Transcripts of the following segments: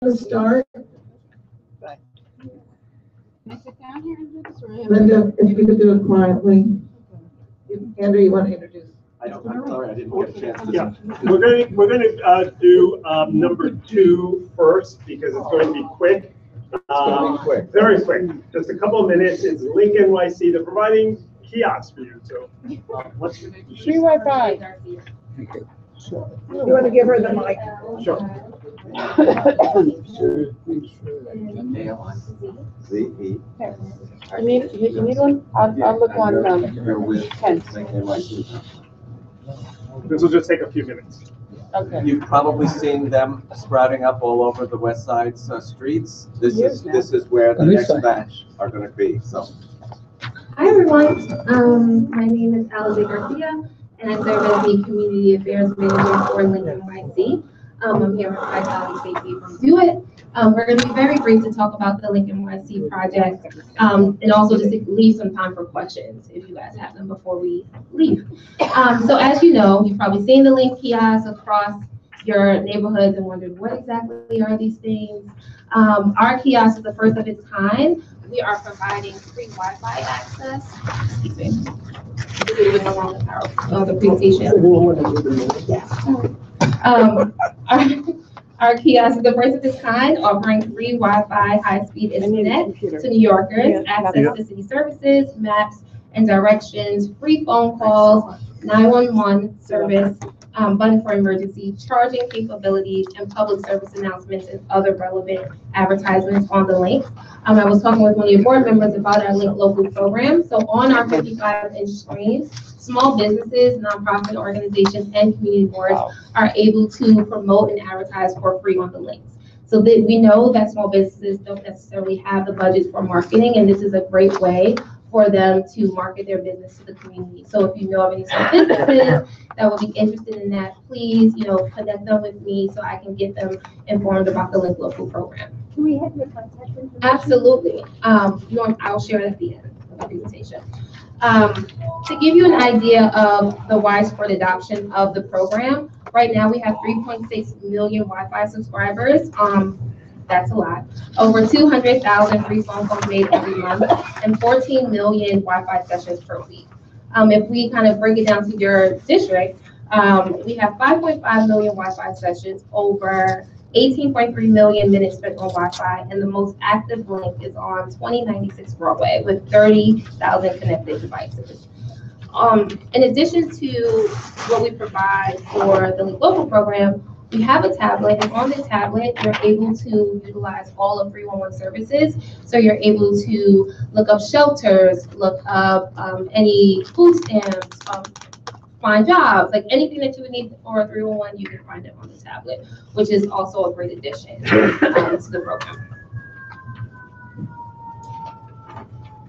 to start? Right. Can I sit down here and do this, or Linda, if you could do it quietly. Andrew, you want to introduce? I'm sorry, I didn't get a chance to. Yeah, we're gonna do number 2 first because it's going to be quick. Very quick, just a couple of minutes. It's Link NYC. They're providing kiosks for you. So, what's your name? free Wi-Fi? You want to give her the mic? Sure. You need one? I'll look on 10. This will just take a few minutes. Okay. You've probably seen them sprouting up all over the West Side streets. This is where the next batch are going to be. So. Hi everyone. My name is Alice Garcia, and I serve as the Community Affairs Manager for Link NYC. I'm here with my colleague Stacey from Do It. We're going to be very brief to talk about the Link NYC project, and also just to leave some time for questions if you guys have them before we leave. So as you know, you've probably seen the Link kiosks across your neighborhoods and wondered what exactly are these things. Our kiosk is the first of its kind. We are providing free Wi-Fi access. Excuse me. The presentation. Our kiosk is the first of its kind, offering free Wi-Fi, high-speed internet to New Yorkers, access to city services, maps and directions, free phone calls, 911 service, button for emergency, charging capabilities, and public service announcements and other relevant advertisements on the link. I was talking with one of your board members about our Link Local program. So on our 55-inch screens, small businesses, nonprofit organizations, and community boards are able to promote and advertise for free on the links. So that we know that small businesses don't necessarily have the budgets for marketing, and this is a great way for them to market their business to the community. So if you know of any small businesses that would be interested in that, please, connect them with me so I can get them informed about the Link Local program. Can we have your contact information? Absolutely. I'll share it at the end of the presentation. To give you an idea of the widespread adoption of the program, right now we have 3.6 million Wi-Fi subscribers. That's a lot. Over 200,000 free phone calls made every month and 14 million Wi-Fi sessions per week. If we kind of break it down to your district, we have 5.5 million Wi-Fi sessions, over 18.3 million minutes spent on Wi-Fi, and the most active link is on 2096 Broadway with 30,000 connected devices. In addition to what we provide for the Link Local program, we have a tablet, and on the tablet, you're able to utilize all of 311 services. So you're able to look up shelters, look up any food stamps, find jobs, like anything that you would need for 311, you can find it on the tablet, which is also a great addition to the program.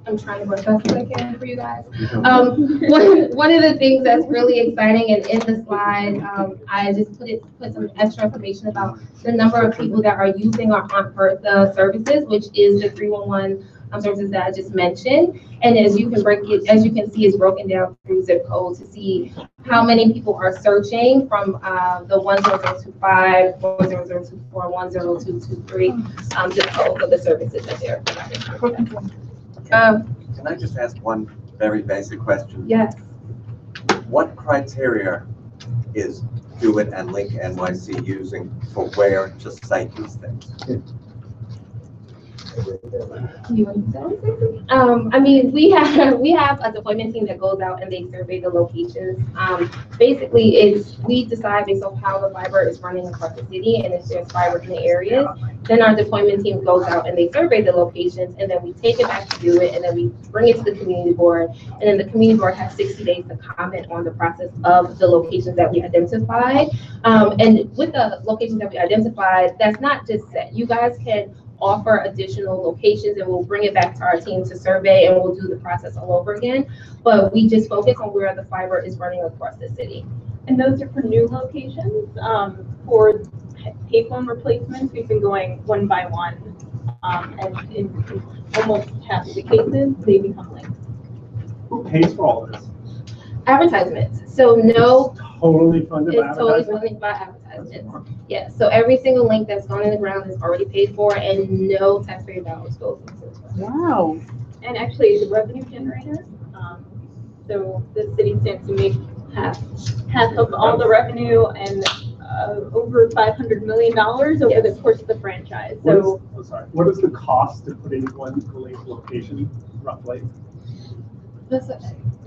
I'm trying to work as best as I can for you guys. One of the things that's really exciting, and in the slide, I just put some extra information about the number of people that are using our Aunt Bertha services, which is the 311 services that I just mentioned. And as you can see, it's broken down through zip code to see how many people are searching from the 10025, 10024, 10223 zip code for the services that they're providing. Can I just ask one very basic question? Yes. What criteria is Do It and Link NYC using for where to cite these things? You want to say? I mean, we have a deployment team that goes out and they survey the locations. Basically, we decide based on how the fiber is running across the city, and if there's fiber in the areas, then our deployment team goes out and they survey the locations, and then we take it back to Do It, and then we bring it to the community board, and then the community board has 60 days to comment on the process of the locations that we identified. And with the locations that we identified, that's not just set. You guys can offer additional locations, and we'll bring it back to our team to survey, and we'll do the process all over again. But we just focus on where the fiber is running across the city. And those are for new locations. For payphone replacements, we've been going one by one, and in almost half of the cases, they become linked. Who pays for all this? Advertisements. So no. Totally funded by It's totally advertising? funded by advertising. Yeah, so every single link that's gone in the ground is already paid for and no taxpayer dollars goes into it. Wow. And actually, the revenue generator, so the city stands to make half of all the revenue and over $500 million over the course of the franchise. So, What is the cost of putting one link location roughly?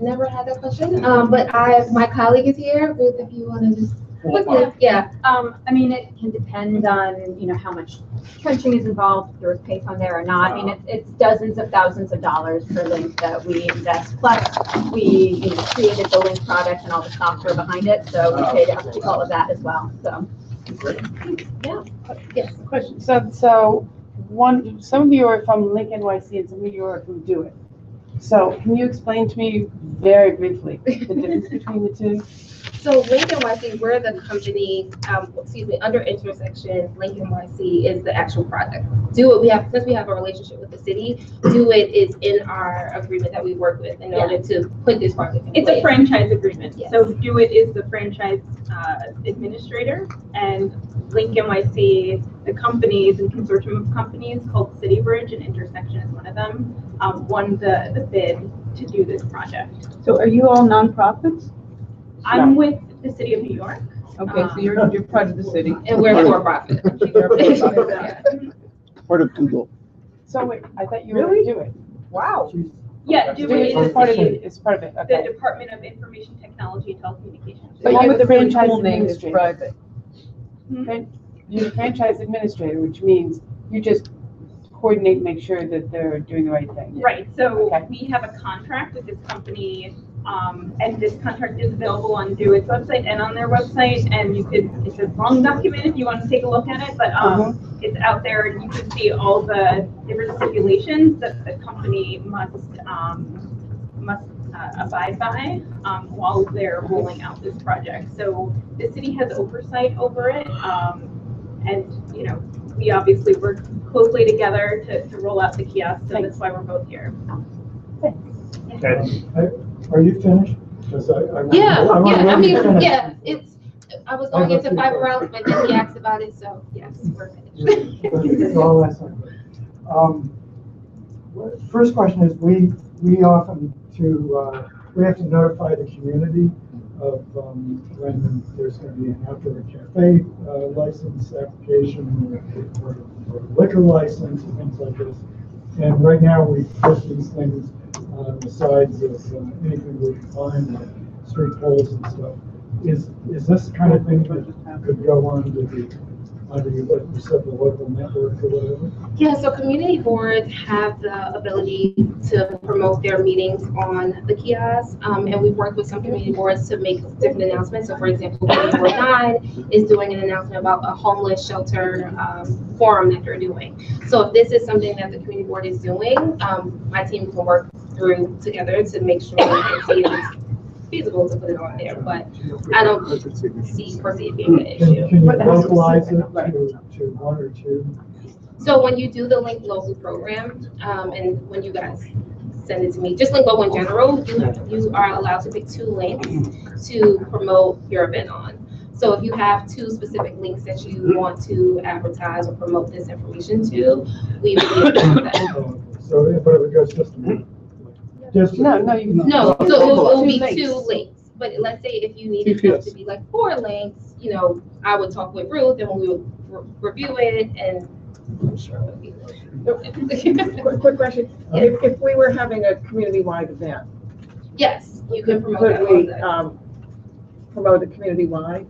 Never had that question, but my colleague is here, Ruth, if you want to just quickly, yeah. I mean, it can depend on, you know, how much trenching is involved, if there was payphone there or not. I mean, it's dozens of thousands of dollars per link that we invest. Plus, we, you know, created the link product and all the software behind it, so we paid up all of that as well, so. Yes. Question. So some of you are from Link NYC and some of you are from Do It. So can you explain to me very briefly the difference between the two? So Link NYC, we're the company, under intersection, Link NYC is the actual product. Do It, since we have a relationship with the city, Do It is in our agreement that we work with in order to put this project in place. it's a franchise agreement. Yes. So Do It is the franchise administrator, and Link NYC, the companies and consortium of companies called City Bridge, and Intersection is one of them, won the bid to do this project. So are you all nonprofits? I'm with the city of New York. Okay, so you're part of the city. And we're for profit. Part of Google. So wait, I thought you were Really? Do It. Wow. Yeah, Do Do It It is is part of it. It's part of it. the Okay. Department of Information Technology and Telecommunications. But one you're with the the really franchise cool name is administrator. private. You're the franchise administrator, which means you just coordinate, make sure that they're doing the right thing. Right, so Okay. we have a contract with this company, and this contract is available on Do It's website and on their website, and it's a long document if you want to take a look at it, but, it's out there, and you can see all the different stipulations that the company must abide by, while they're rolling out this project. So the city has oversight over it, and, you know, we obviously work closely together to roll out the kiosk, so that's why we're both here. Okay. Are you finished? Because I want I mean, finish. yeah, I was going into fiber routes, but then he asked about it, so yes, we're finished. All that stuff. First question is, we often we have to notify the community of when there's going to be an outdoor cafe license application or liquor license and things like this. And right now we put these things on the sides of anything we can find, like street poles and stuff. Is this kind of thing that could go on under what you said, the local network or whatever? Yeah, so community boards have the ability to promote their meetings on the kiosk, and we've worked with some community boards to make different announcements. So for example, Community Board 9 is doing an announcement about a homeless shelter forum that they're doing. So if this is something that the community board is doing, my team can work through together to make sure that it's feasible to put it on there, but I don't foresee it being an issue. Can you localize it to one or two? So when you do the Link Local program, and when you guys send it to me, just Link Local in general, you are allowed to pick 2 links to promote your event on. So if you have 2 specific links that you want to advertise or promote this information to, we will be able to do that. So, but it goes just No, you can. No, so it will be 2 links, but let's say if you needed them to be like 4 links, you know, I would talk with Ruth and we would review it, and I'm sure it would be. Quick question, if we were having a community-wide event, Yes, you can promote could that we on promote it community-wide?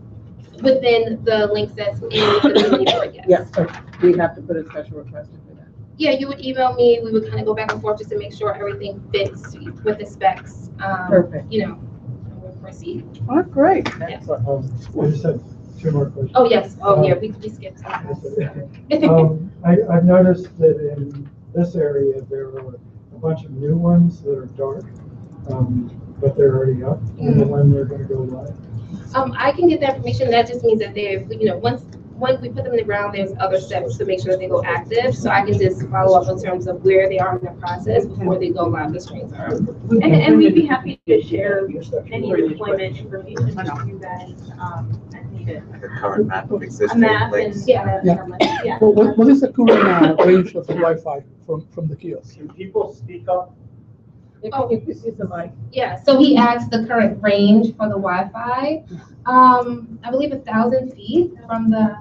within the links that's in the community board, yes. Yes, so we'd have to put a special request in for that. Yeah, you would email me, we would kind of go back and forth just to make sure everything fits with the specs. Perfect. You know, and we'll proceed. Oh, great. Excellent. I just had 2 more questions. Oh, yes, yeah, we skipped some. I've noticed that in this area, there are a bunch of new ones that are dark, but they're already up, and when they're going to go live. I can get that information, that just means that they're, you know, once once we put them in the ground, there's other steps to make sure that they go active. So I can just follow up in terms of where they are in the process before they go live. The screens are. And we'd be happy to share any deployment information with you guys, as needed. The current map of A existing map and, links. yeah. Yeah. Well, what is the current range of the Wi-Fi from the kiosk? Can people speak up? Oh. If you use the mic. Yeah, so he asked the current range for the Wi-Fi. I believe 1,000 feet from the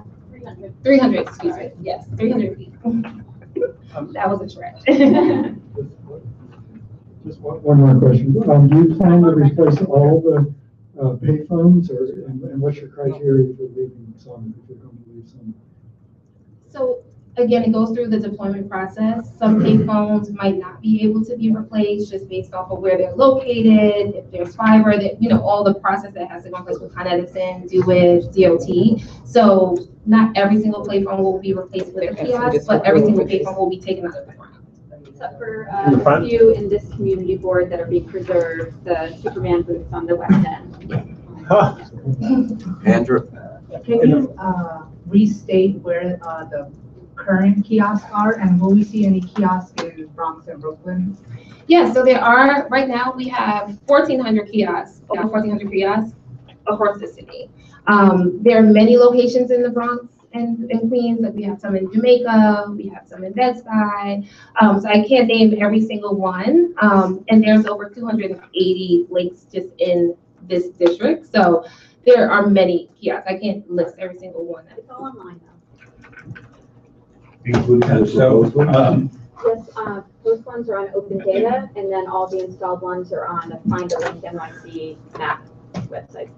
300, excuse me. Yes, 300 feet. That was a stretch. Just one more question. Do you plan to replace all the payphones, and what's your criteria for leaving some, if you're going to leave some? So again, it goes through the deployment process. Some payphones might not be able to be replaced just based off of where they're located, if there's fiber, that, you know, all the process that has to go in place with Con Edison, do with DOT. So not every single payphone will be replaced with their kiosk, but every single payphone will be taken out of the ground. Except for a few in this community board that are being preserved, the Superman booths on the west end. Andrew, Can you restate where the current kiosks are, and will we see any kiosks in Bronx and Brooklyn? Yeah, so there are, right now, we have 1,400 kiosks, over 1,400 kiosks across the city. There are many locations in the Bronx and Queens, like we have some in Jamaica, we have some in Bed-Stuy. So I can't name every single one. And there's over 280 links just in this district. So there are many kiosks. I can't list every single one. It's all online now. Yes, those ones are on open data, and then all the installed ones are on the Find a Link NYC map website.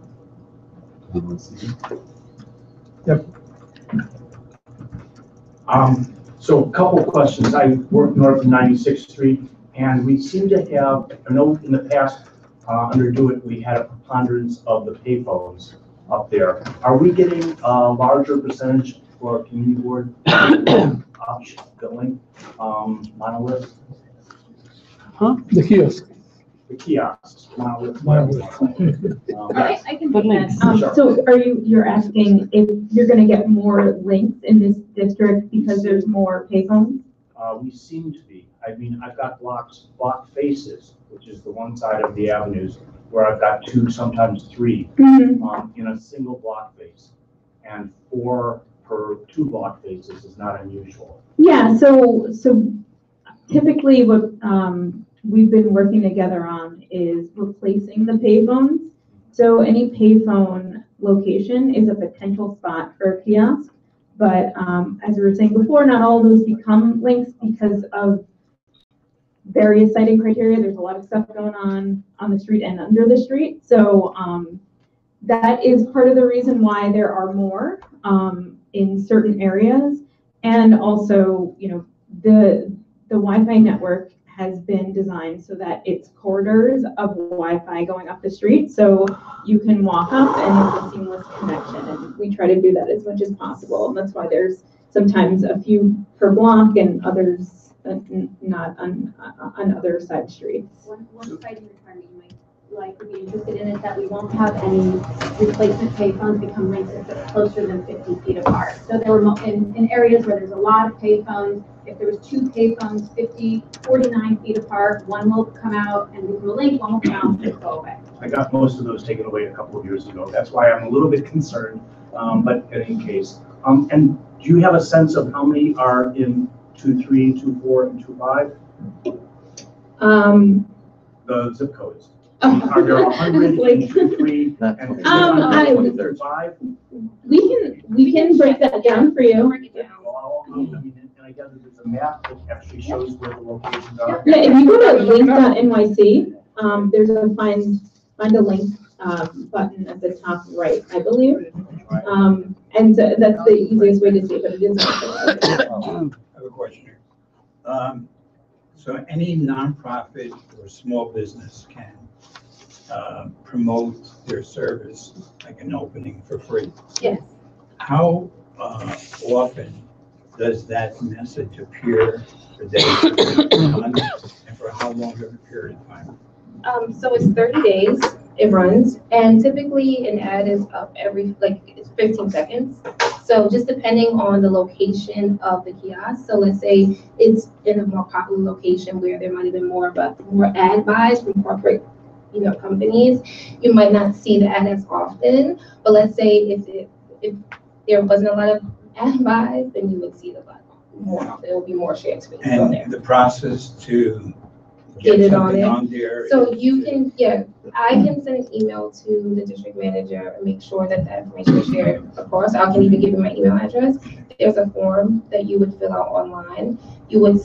Yep. So a couple of questions. I work north of 96th Street, and we seem to have, I know in the past, under Do It, we had a preponderance of the payphones up there. Are we getting a larger percentage for community board billing, monolith? Huh? The kiosk. The kiosks, monolith. I can Good take links. that. Sure. So you're asking if you're gonna get more links in this district because there's more payphones? We seem to be. I mean, I've got block faces, which is the one side of the avenues where I've got two, sometimes three, in a single block face. And 4 per 2 block faces is not unusual. Yeah, so typically what we've been working together on is replacing the payphones. So any payphone location is a potential spot for a kiosk. But as we were saying before, not all those become links because of various siting criteria. There's a lot of stuff going on the street and under the street. So that is part of the reason why there are more in certain areas. And also, you know, the Wi-Fi network has been designed so that it's corridors of Wi-Fi going up the street. So you can walk up and it's a seamless connection. And we try to do that as much as possible. And that's why there's sometimes a few per block and others not on other side streets. One citing requirement you might like to be interested in is that we won't have any replacement payphones become links if they're closer than 50 feet apart. So there were in areas where there's a lot of payphones, if there was 2 payphones 49 feet apart, one will come out and become a link, one will come out and go away. I got most of those taken away a couple of years ago. That's why I'm a little bit concerned, but in any case. And do you have a sense of how many are in 2.3, 2.4, and 2.5? The zip codes. Are there 100 in 2.3 and 2.5? We can break that down for you. And I gather there's a map that actually shows where the locations are. Yeah, if you go to link.nyc, there's a find a link button at the top right, I believe. And so that's the easiest way to see it, but it is not. I have a question here. So any nonprofit or small business can promote their service, like an opening for free. Yes. How often does that message appear for days and for how long of a period of time? So it's 30 days, it runs, and typically an ad is up every, like, it's 15 seconds. So just depending on the location of the kiosk, so let's say it's in a more popular location where there might have been more ad buys from corporate, companies, you might not see the ad as often, but let's say if there wasn't a lot of ad buys, then you would see the lot more often. There will be more shared space on there. And the process to Get get it on something there. on there. So you can, I can send an email to the district manager and make sure that that information is shared across. I can even give you my email address. There's a form that you would fill out online. You would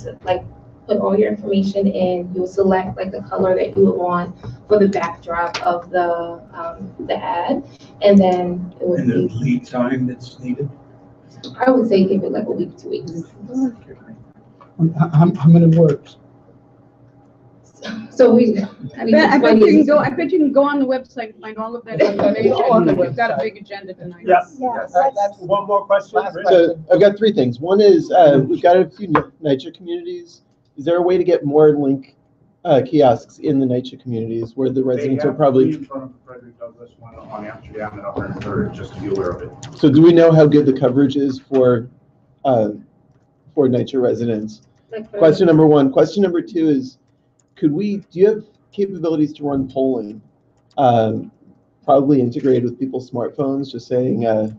put all your information in. You would select the color that you would want for the backdrop of the ad, and then it would And the be. lead time that's needed. I would say give it like a week, 2 weeks. How many words? So we. I bet you can go on the website and find all of that information. We've got a big agenda tonight. Yes. One more question. Rich? So I've got three things. One is we've got a few NYCHA communities. Is there a way to get more link kiosks in the NYCHA communities where the residents are probably? In front of Frederick Douglass, one on Amsterdam and Upper and Third, just to be aware of it. So do we know how good the coverage is for NYCHA residents? Question number one. Question number two is, do you have capabilities to run polling, probably integrated with people's smartphones, just saying, how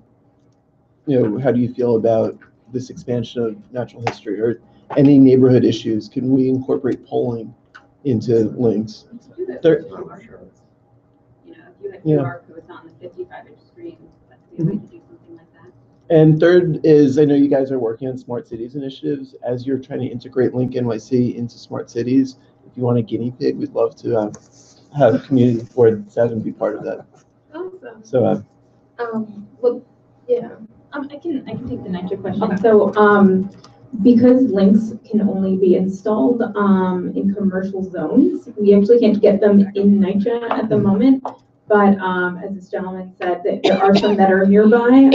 do you feel about this expansion of natural history or any neighborhood issues? Can we incorporate polling into links? If you had QR codes on the 55-inch screen, that's the way to do something like that. And third is, I know you guys are working on smart cities initiatives. As you're trying to integrate Link NYC into smart cities, if you want a guinea pig, we'd love to have Community Board 7 be part of that. Awesome. So, I can take the NYCHA question. So, because links can only be installed in commercial zones, we actually can't get them in NYCHA at the moment. But as this gentleman said, that there are some that are nearby.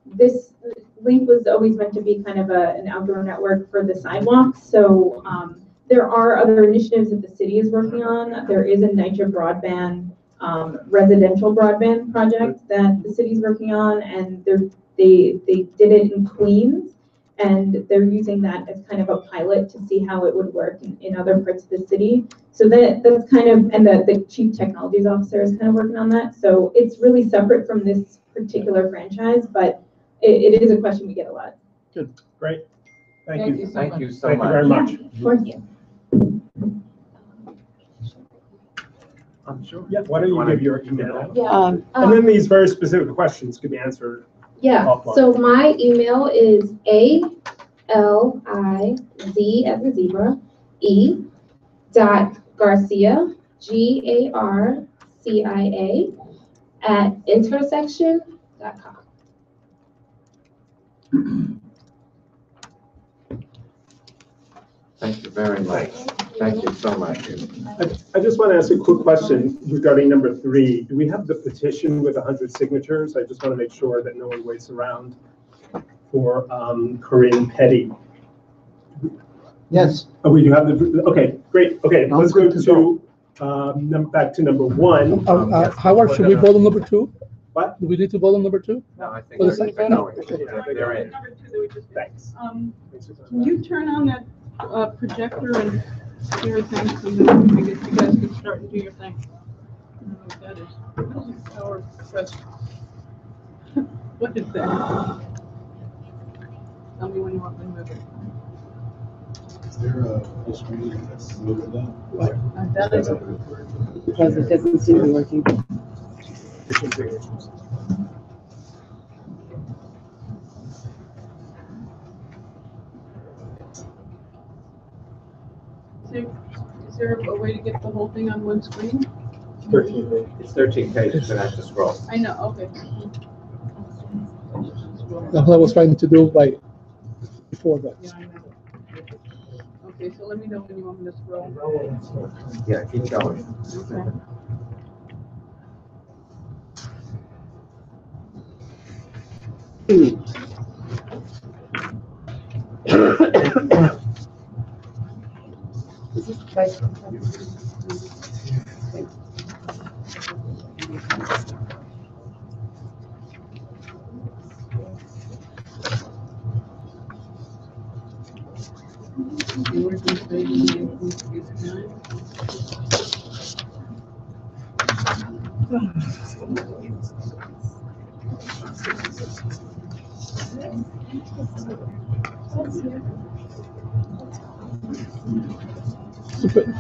This link was always meant to be kind of an outdoor network for the sidewalks. So there are other initiatives that the city is working on. There is a NYCHA broadband, residential broadband project that the city's working on, and they did it in Queens, and they're using that as kind of a pilot to see how it would work in other parts of the city. So that's kind of, and the chief technologies officer is kind of working on that. So it's really separate from this particular franchise, but it is a question we get a lot. Good. Great. Thank you. Thank you so Thank you much. very much. Of course. I'm sure. Yeah, why don't you give your email? Yeah. And then these very specific questions could be answered. Yeah, offline. so my email is ALIZ as in zebra, .Garcia, GARCIA @intersection.com. Thank you very much. Thank you so much. I just want to ask a quick question regarding number 3. Do we have the petition with 100 signatures? I just want to make sure that no one waits around for Corinne Petty. Yes. Oh, we do have the, okay, great. Okay, No, let's go good to to, back to number 1. Howard, should we vote on number 2? What? Do we need to vote on number 2? No, I think Well, they're it's- going. They're in. Thanks. Can you turn on that projector and share things, and then I guess you guys can start and do your thing? I don't know what that is. What is it? Power press? What is that? Tell me when you want me to move it. Is there a screen that's moving down? That is Because it doesn't seem to be working. Is there a way to get the whole thing on one screen? 13 pages. It's 13 pages, and I have to scroll. I know, okay. That's what I was trying to do before that. Yeah, I know. Okay, so let me know when you want me to scroll. Yeah, keep going. Is this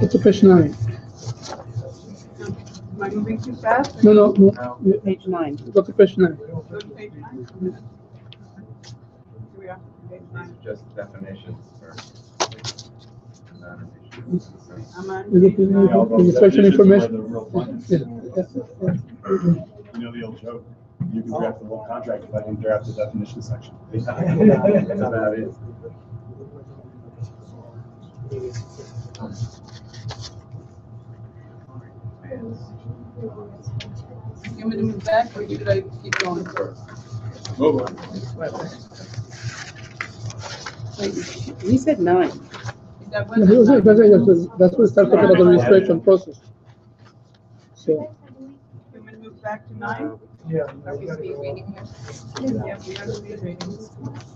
It's a page 9. Am I moving too fast? No. Page 9. Go to page 9. Go to page 9. Here we are, page 9. Just definitions for. I'm on Is it page 9. registration information? Yeah. You know the old joke, you can draft the whole contract if I can draft the definition section. That's about it. You want me to move back or should I keep going? Move on. Wait, we said 9. That Yeah, wasn't nine. that's what starts talking about the registration process. So, You want me to move back to 9? Yeah. Are we speed reading here? Yeah, we are speed reading.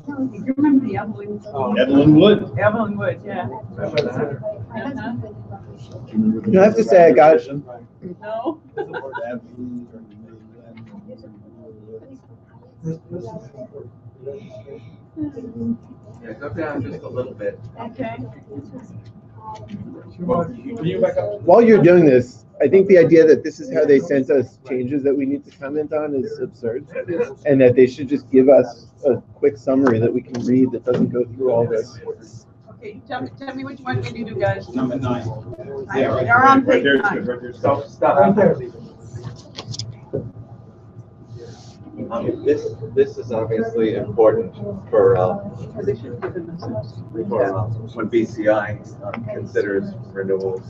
You remember the Evelyn? Evelyn Wood. Evelyn Wood, yeah. You have to say I got it. No? Yeah, go down just a little bit. Okay. While you're doing this, I think the idea that this is how they sent us changes that we need to comment on is absurd. And that they should just give us a quick summary that we can read that doesn't go through all this. Okay, tell me what you want me to do, guys. Number 9. You're on page 9. Right there. Stop. This is obviously important for when BCI considers renewals.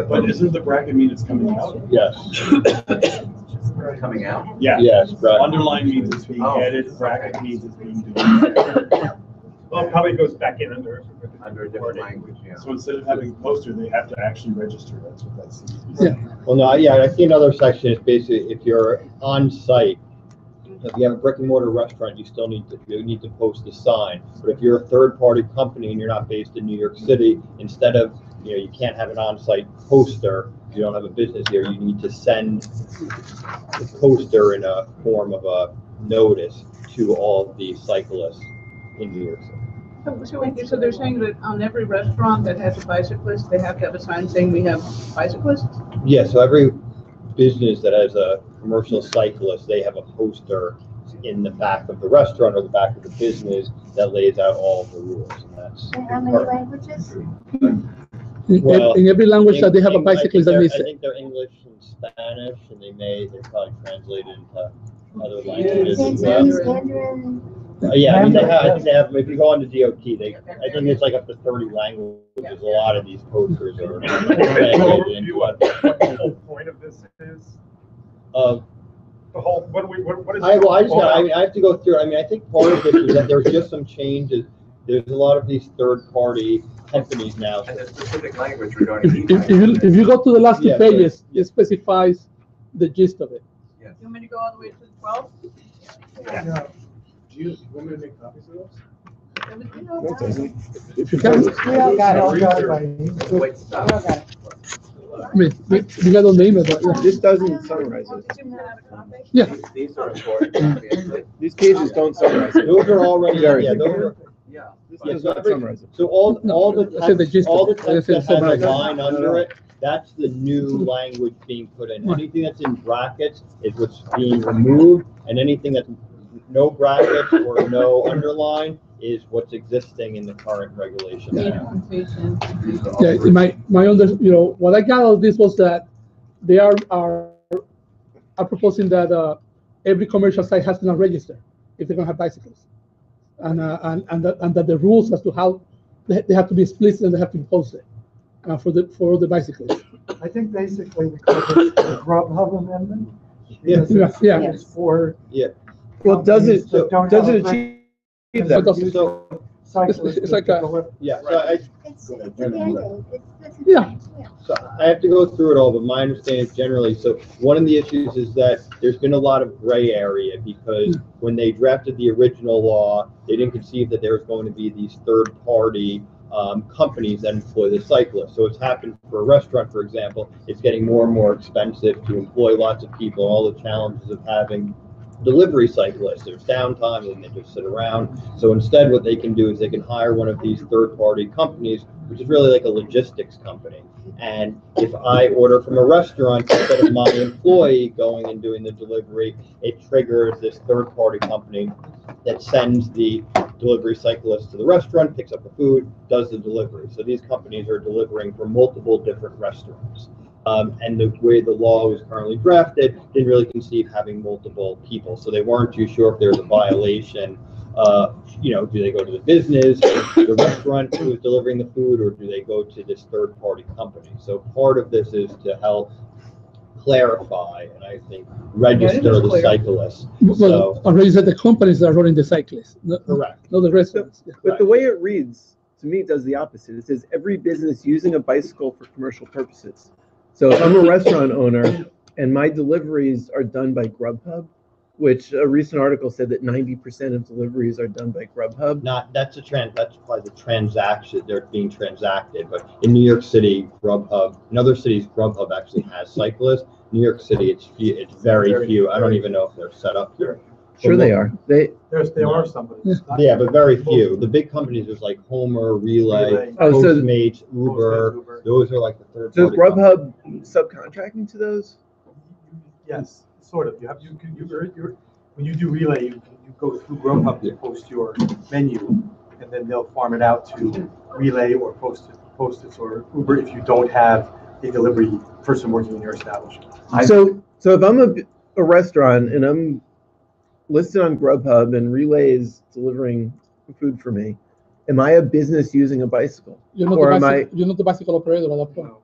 But isn't the bracket mean it's coming out? Yes. Coming out? Yeah. Yes, right. Underline means it's being added, bracket means it's being deleted. Well, it probably goes back in under a different language, yeah. So instead of having a poster, they have to actually register, that's what that's. yeah. Well, no, yeah, I see another section is basically if you're on site, if you have a brick and mortar restaurant, you still need to post a sign. But if you're a third party company and you're not based in New York City, instead of, you can't have an on-site poster, you don't have a business here, you need to send the poster in a form of a notice to all the cyclists in New York City. So they're saying that on every restaurant that has a bicyclist, they have to have a sign saying we have bicyclists? Yeah, so every business that has a commercial cyclist, they have a poster in the back of the restaurant or the back of the business that lays out all of the rules, and that's. And how many languages? Well, in every language that they have a bicyclist that needs I it. think they're English and Spanish, and they're probably translated into other languages as well. Cantonese, Mandarin. Yeah, I mean, I think they have, if you go on the DOT, I think it's like up to 30 languages. A lot of these posters are translated into What the whole point of this is? The whole, what is? I have to go through, I think part of it is that there's just some changes. There's a lot of these third-party companies now. And a specific language regarding. If you go to the last 2 pages, it specifies the gist of it. You want me to go all the way to 12? Yeah. Do you want me to make copies of those? If you can. We all got it. Wait, stop. We all got it. I mean, you got the name of it. This doesn't summarize it. Yeah. These are important. These pages don't summarize it. Those are already, Very yeah, good. those are. Yeah. This Yeah, does so not summarize it. So all the I said the text, gist all the of it. I text said that has a summarize it. line under it, that's the new language being put in. Anything that's in brackets is what's being removed, and anything that's no brackets or no underline is what's existing in the current regulation now. Yeah, what I got out of this was that they are proposing that every commercial site has to now register if they're gonna have bicycles, and that the rules as to how they have to be explicit and they have to be posted for the bicyclists. I think basically we call this the Grubhub amendment. Yeah. Because Yeah. It's for. Yeah. Well, does it companies that don't achieve have a that? It's like a, Yeah, so I, It's a Band-Aid. yeah. so I have to go through it all, but my understanding is generally, so one of the issues is that there's been a lot of gray area because when they drafted the original law, they didn't conceive that there was going to be these third-party companies that employ the cyclists. So it's happened for a restaurant, for example, it's getting more and more expensive to employ lots of people, all the challenges of having delivery cyclists. There's downtime and they just sit around. So instead what they can do is they can hire one of these third-party companies, which is really like a logistics company. And if I order from a restaurant, instead of my employee going and doing the delivery, it triggers this third-party company that sends the delivery cyclist to the restaurant, picks up the food, does the delivery. So these companies are delivering for multiple different restaurants. And the way the law was currently drafted didn't really conceive having multiple people. So they weren't too sure if there was a violation. Do they go to the business, the restaurant who is delivering the food, or do they go to this third-party company? So part of this is to help clarify and I think register the cyclists. Well, already said the companies that are running the cyclists. Correct. Not the restaurants. But the way it reads, to me, it does the opposite. It says every business using a bicycle for commercial purposes. So if I'm a restaurant owner and my deliveries are done by Grubhub, which a recent article said that 90% of deliveries are done by Grubhub. That's probably the transaction, they're being transacted, but in New York City, Grubhub, in other cities, Grubhub actually has cyclists. New York City, it's very few. I don't even know if they're set up here. Sure they are. There are somebody. Yeah, but very few. The big companies, there's like Homer, Relay, Postmates, Uber. Those are like the third. So is Grubhub subcontracting to those? Yes, sort of. When you do Relay, you go through Grubhub to post your menu, and then they'll farm it out to Relay or Post-its or Uber if you don't have a delivery person working in your establishment. So if I'm a restaurant and I'm listed on Grubhub and Relay is delivering food for me, am I a business using a bicycle? You're not the bicycle operator at that point.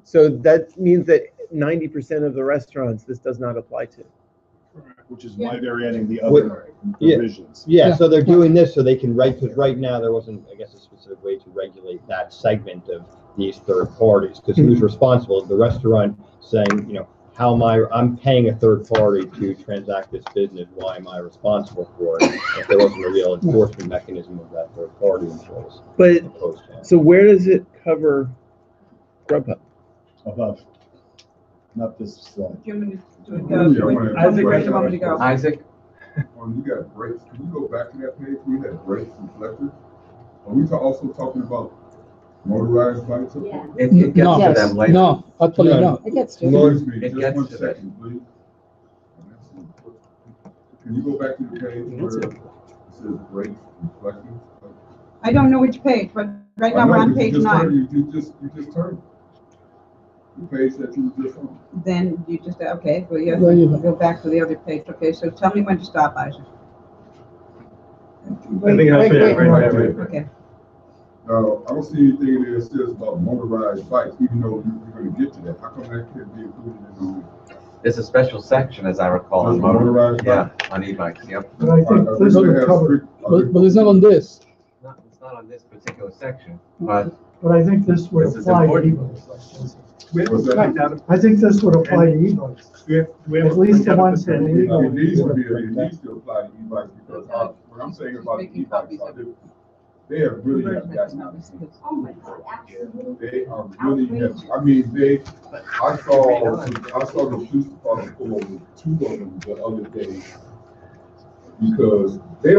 So that means that 90% of the restaurants this does not apply to. Which is why they're adding the other provisions. Yeah, so they're doing this so they can because right now there wasn't, I guess, a specific way to regulate that segment of these third parties, because who's responsible? The restaurant saying, I'm paying a third party to transact this business, why am I responsible for it? If there wasn't a real enforcement mechanism of that third party in place. But, so where does it cover Grubhub? Above. Not this slide. Isaac, right a moment ago. Isaac? When you got brakes, can you go back to that page? We had brakes and reflectors. Are we also talking about motorized bikes? Yeah. It gets to them later. No, actually no. It gets to them. It gets to them. Please. Can you go back to the page where it says brakes and reflectors? I don't know which page, but right now we're on page 9. You just turned. The page that you were just on. Then you just, okay, well, you have to go back to the other page. Okay, so tell me when to stop, Isaac. I think that's it, right there. Okay. I don't see anything in there that says about motorized bikes, even though you're going to get to that. How come that can't be included in the? There's a special section, as I recall, on motorized bikes. On e-bikes, yep. But I think this would cover. But it's not on this. It's not on this particular section, but I think this would apply to e-bikes. I think this would apply to e-bikes. At least the ones that are legal. It needs to apply to e-bikes because what I'm saying about the e-bikes, they have really have gotten out of hand. They are really have. I mean, I saw the police department pull over 2 of them the other day because they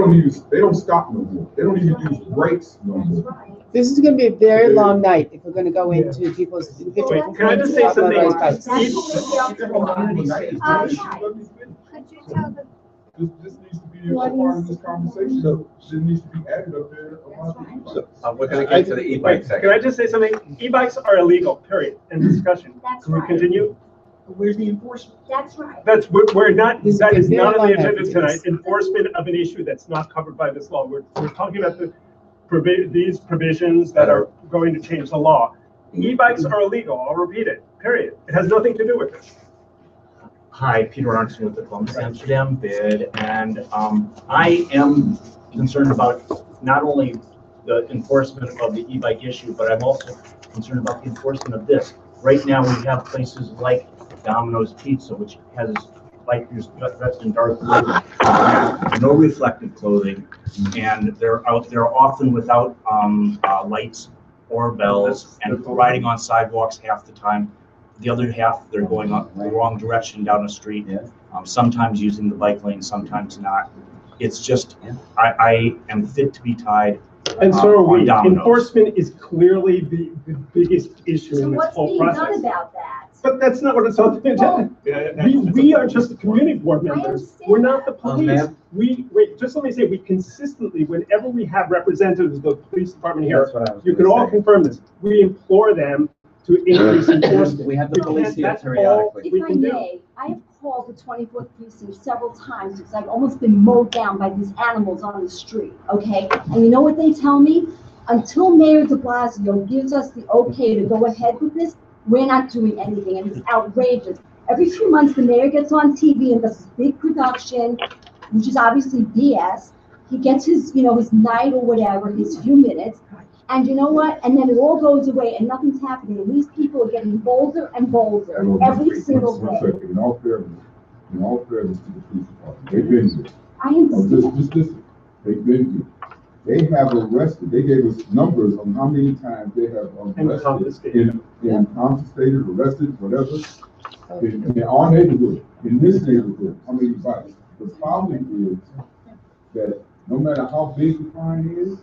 don't stop no more. They don't even use brakes no more. This is going to be a very long night if we're going to go into people's individual. Can I just say something? This needs to be a part of this conversation. So it needs to be added up there. We're going to get to the e-bike section. Can I just say something? E-bikes are illegal, period. End discussion. Can we continue? Where's the enforcement? That's right. We're not, that is not on the agenda tonight. Enforcement of an issue that's not covered by this law. We're talking about these provisions that are going to change the law. E-bikes are illegal. I'll repeat it, period. It has nothing to do with this. Hi, Peter Arnson with the Columbus Amsterdam bid, and I am concerned about not only the enforcement of the e-bike issue, but I'm also concerned about the enforcement of this. Right now, we have places like Domino's Pizza, which has bikers dressed in dark blue, no reflective clothing, and they're out there often without lights or bells, and riding on sidewalks half the time. The other half, they're going up the wrong direction down the street, sometimes using the bike lane, sometimes not. It's just, I am fit to be tied. And so are we. Domino's. Enforcement is clearly the biggest issue in this whole process. So what's being done about that? But that's not what it's on the agenda. We are just the community board members. We're not the police. Wait, just let me say, we consistently, whenever we have representatives of the police department here, you can all confirm this, we implore them to increase enforcement. We have the police here periodically. If I may, I have called the 24th precinct several times because I've almost been mowed down by these animals on the street, okay? And you know what they tell me? Until Mayor de Blasio gives us the okay to go ahead with this, we're not doing anything, and it's outrageous. Every few months, the mayor gets on TV and does this big production, which is obviously BS. He gets his, his night or whatever, his few minutes, and you know what? And then it all goes away and nothing's happening. And these people are getting bolder and bolder every single day. In all fairness to the police department, they've been here. I understand. Just listen, they've been here. They have arrested, they gave us numbers on how many times they have arrested, confiscated, arrested, whatever, in our neighborhood, in this neighborhood, how many bikes. The problem is that no matter how big the fine is,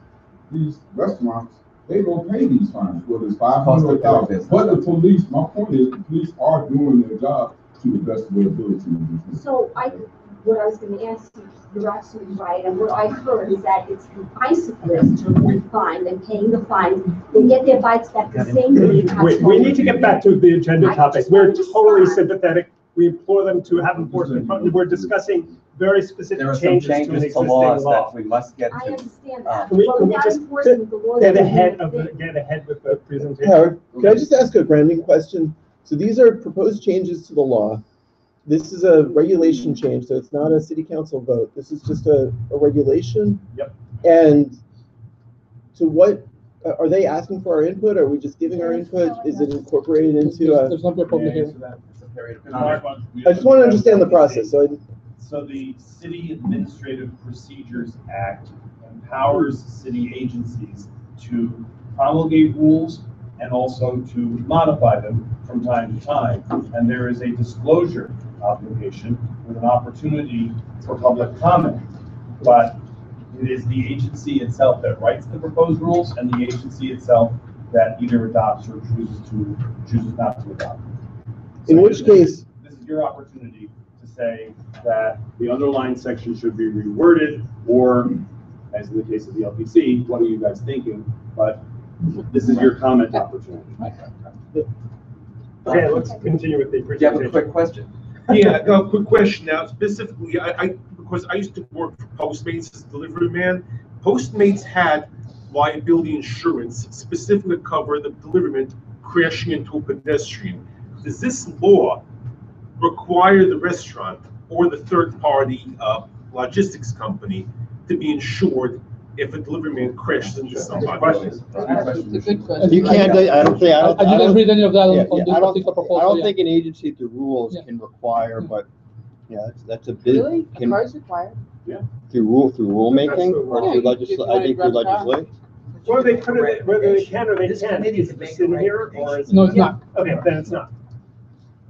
these restaurants, they don't pay these fines, whether it's $500 or $1,000. But the police, my point is, the police are doing their job to the best of their ability. So what I was going to ask you, you're absolutely right, and what I heard is that it's the bicyclists who are fined and paying the fines. They get their bikes back the same day. We need to get back to the agenda topic. We're totally sympathetic. We implore them to have enforcement. We're discussing very specific changes to an existing law. That we must get to. I understand that. Can we Without just enforcement, the law get doesn't ahead make with the presentation? Howard, can I just ask a grounding question? So these are proposed changes to the law. This is a regulation change, so it's not a city council vote. This is just a regulation. Yep. And so what, are they asking for our input? Are we just giving our input? Is it incorporated into a? There's no public hearing. I just want to understand the process, So the City Administrative Procedures Act empowers city agencies to promulgate rules and also to modify them from time to time. And there is a disclosure obligation with an opportunity for public comment. But it is the agency itself that writes the proposed rules and the agency itself that either adopts or chooses not to adopt. So in which case, this is your opportunity to say that the underlying section should be reworded, or as in the case of the LPC, what are you guys thinking? But this is your comment opportunity. Okay, let's continue with the presentation. You have a quick question? Yeah, a quick question now. Specifically, because I used to work for Postmates as a delivery man. Postmates had liability insurance specifically to cover the delivery man crashing into a pedestrian. Does this law require the restaurant or the third-party logistics company to be insured if a delivery man crashes into somebody? You can't. I don't think. I didn't read any of that on this particular proposal. I don't think an agency through rules can require, but yeah, that's a bit. Really? A car's required? Yeah. Through rulemaking or through legislation. I think through legislation. Well, they could have, whether they can or they can't. Is it sitting here or is it? No, it's not. Okay, then it's not.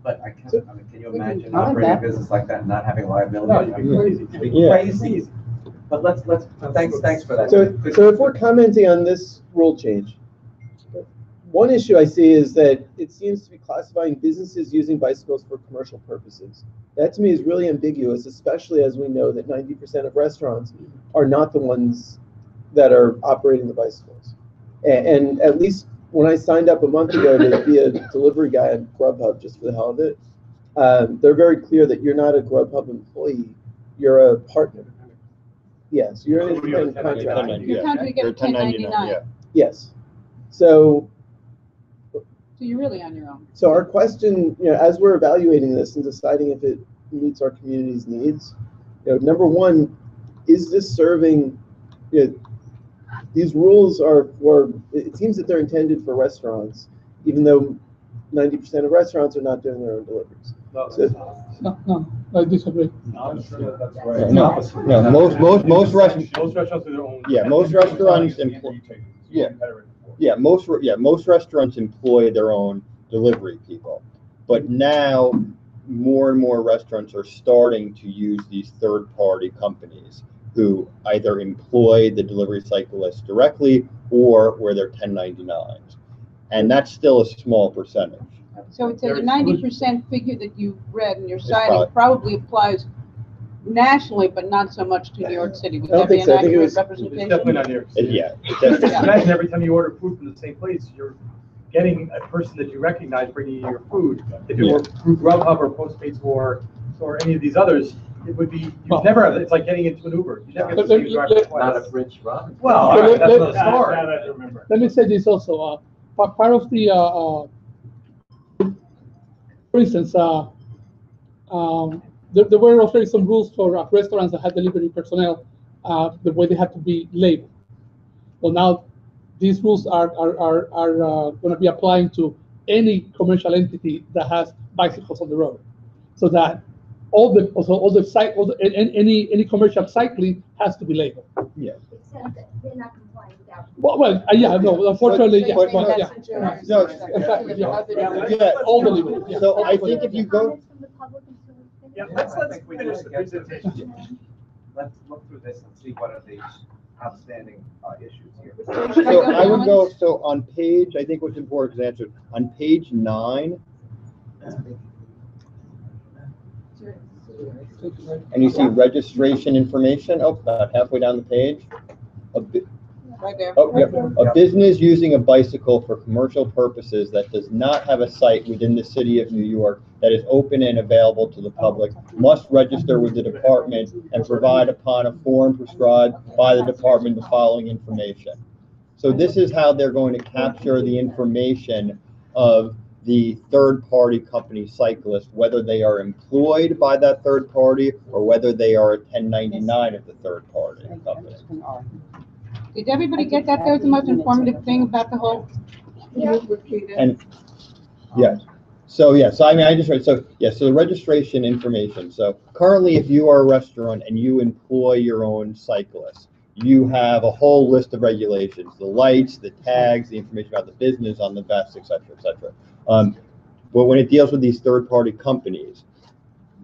But I mean, can you imagine operating a business like that and not having liability? No, It'd be crazy. But thanks for that. So if we're commenting on this rule change, one issue I see is that it seems to be classifying businesses using bicycles for commercial purposes. That to me is really ambiguous, especially as we know that 90% of restaurants are not the ones that are operating the bicycles. And at least when I signed up a month ago to be a delivery guy at Grubhub, just for the hell of it, they're very clear that you're not a Grubhub employee, you're a partner. Yes, you're an independent contractor. You're getting 1099. Yeah. Yes. So you're really on your own. So our question, as we're evaluating this and deciding if it meets our community's needs, number one, is this serving these rules are for, it seems that they're intended for restaurants, even though 90% of restaurants are not doing their own deliveries. No, I disagree. No, most restaurants. Most restaurants do their own. Yeah, most restaurants employ. Most restaurants employ their own delivery people, but now more and more restaurants are starting to use these third-party companies who either employ the delivery cyclists directly or where they're 1099s, and that's still a small percentage. So it's a 90% figure that you read in your citing probably applies nationally, but not so much to New York City. Would that be an accurate representation? It's definitely not New York City. Yeah. Imagine every time you order food from the same place, you're getting a person that you recognize bringing you your food. If it were through Grubhub or Postmates or any of these others, it would be, you'd never have, it's like getting into an Uber. You never get the same driver twice. Not a French Robin. Well, that's another story. I remember. Let me say this also. Part of the, for instance, there were already some rules for restaurants that had delivery personnel, the way they had to be labeled. Well, now these rules are going to be applying to any commercial entity that has bicycles on the road, so that any commercial cycling has to be labeled. Yeah. Except that they're not complying without. Well, yeah, no, unfortunately, yeah. No, Exactly, yeah. All delivery. Yeah. So I think if you go. Yeah, let's finish the presentation. Let's look through this and see what are the outstanding issues here. So I would go, so on page, I think what's important is answered, on page 9, and you see registration information, about halfway down the page. Right there. A business using a bicycle for commercial purposes that does not have a site within the city of New York that is open and available to the public must register with the department and provide upon a form prescribed by the department the following information. So this is how they're going to capture the information of the third-party company cyclist, whether they are employed by that third party or whether they are a 1099 of the third-party company. Did everybody get that? That was the most informative thing about the whole. And yeah, so I mean, I just read, so the registration information. So currently, if you are a restaurant and you employ your own cyclists, you have a whole list of regulations: the lights, the tags, the information about the business on the vest, etc., etc. But when it deals with these third-party companies,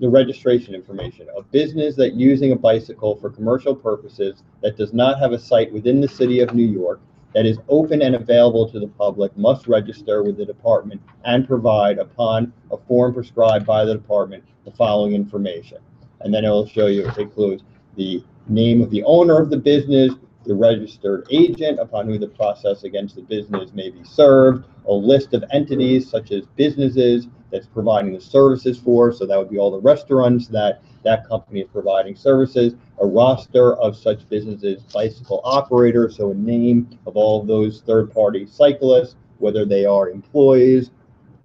the registration information: a business that using a bicycle for commercial purposes that does not have a site within the city of New York that is open and available to the public must register with the department and provide upon a form prescribed by the department the following information. And then it will show you, it includes the name of the owner of the business, the registered agent upon whom the process against the business may be served, a list of entities such as businesses that's providing the services for, so that would be all the restaurants that that company is providing services, a roster of such businesses, bicycle operators, so a name of all of those third-party cyclists, whether they are employees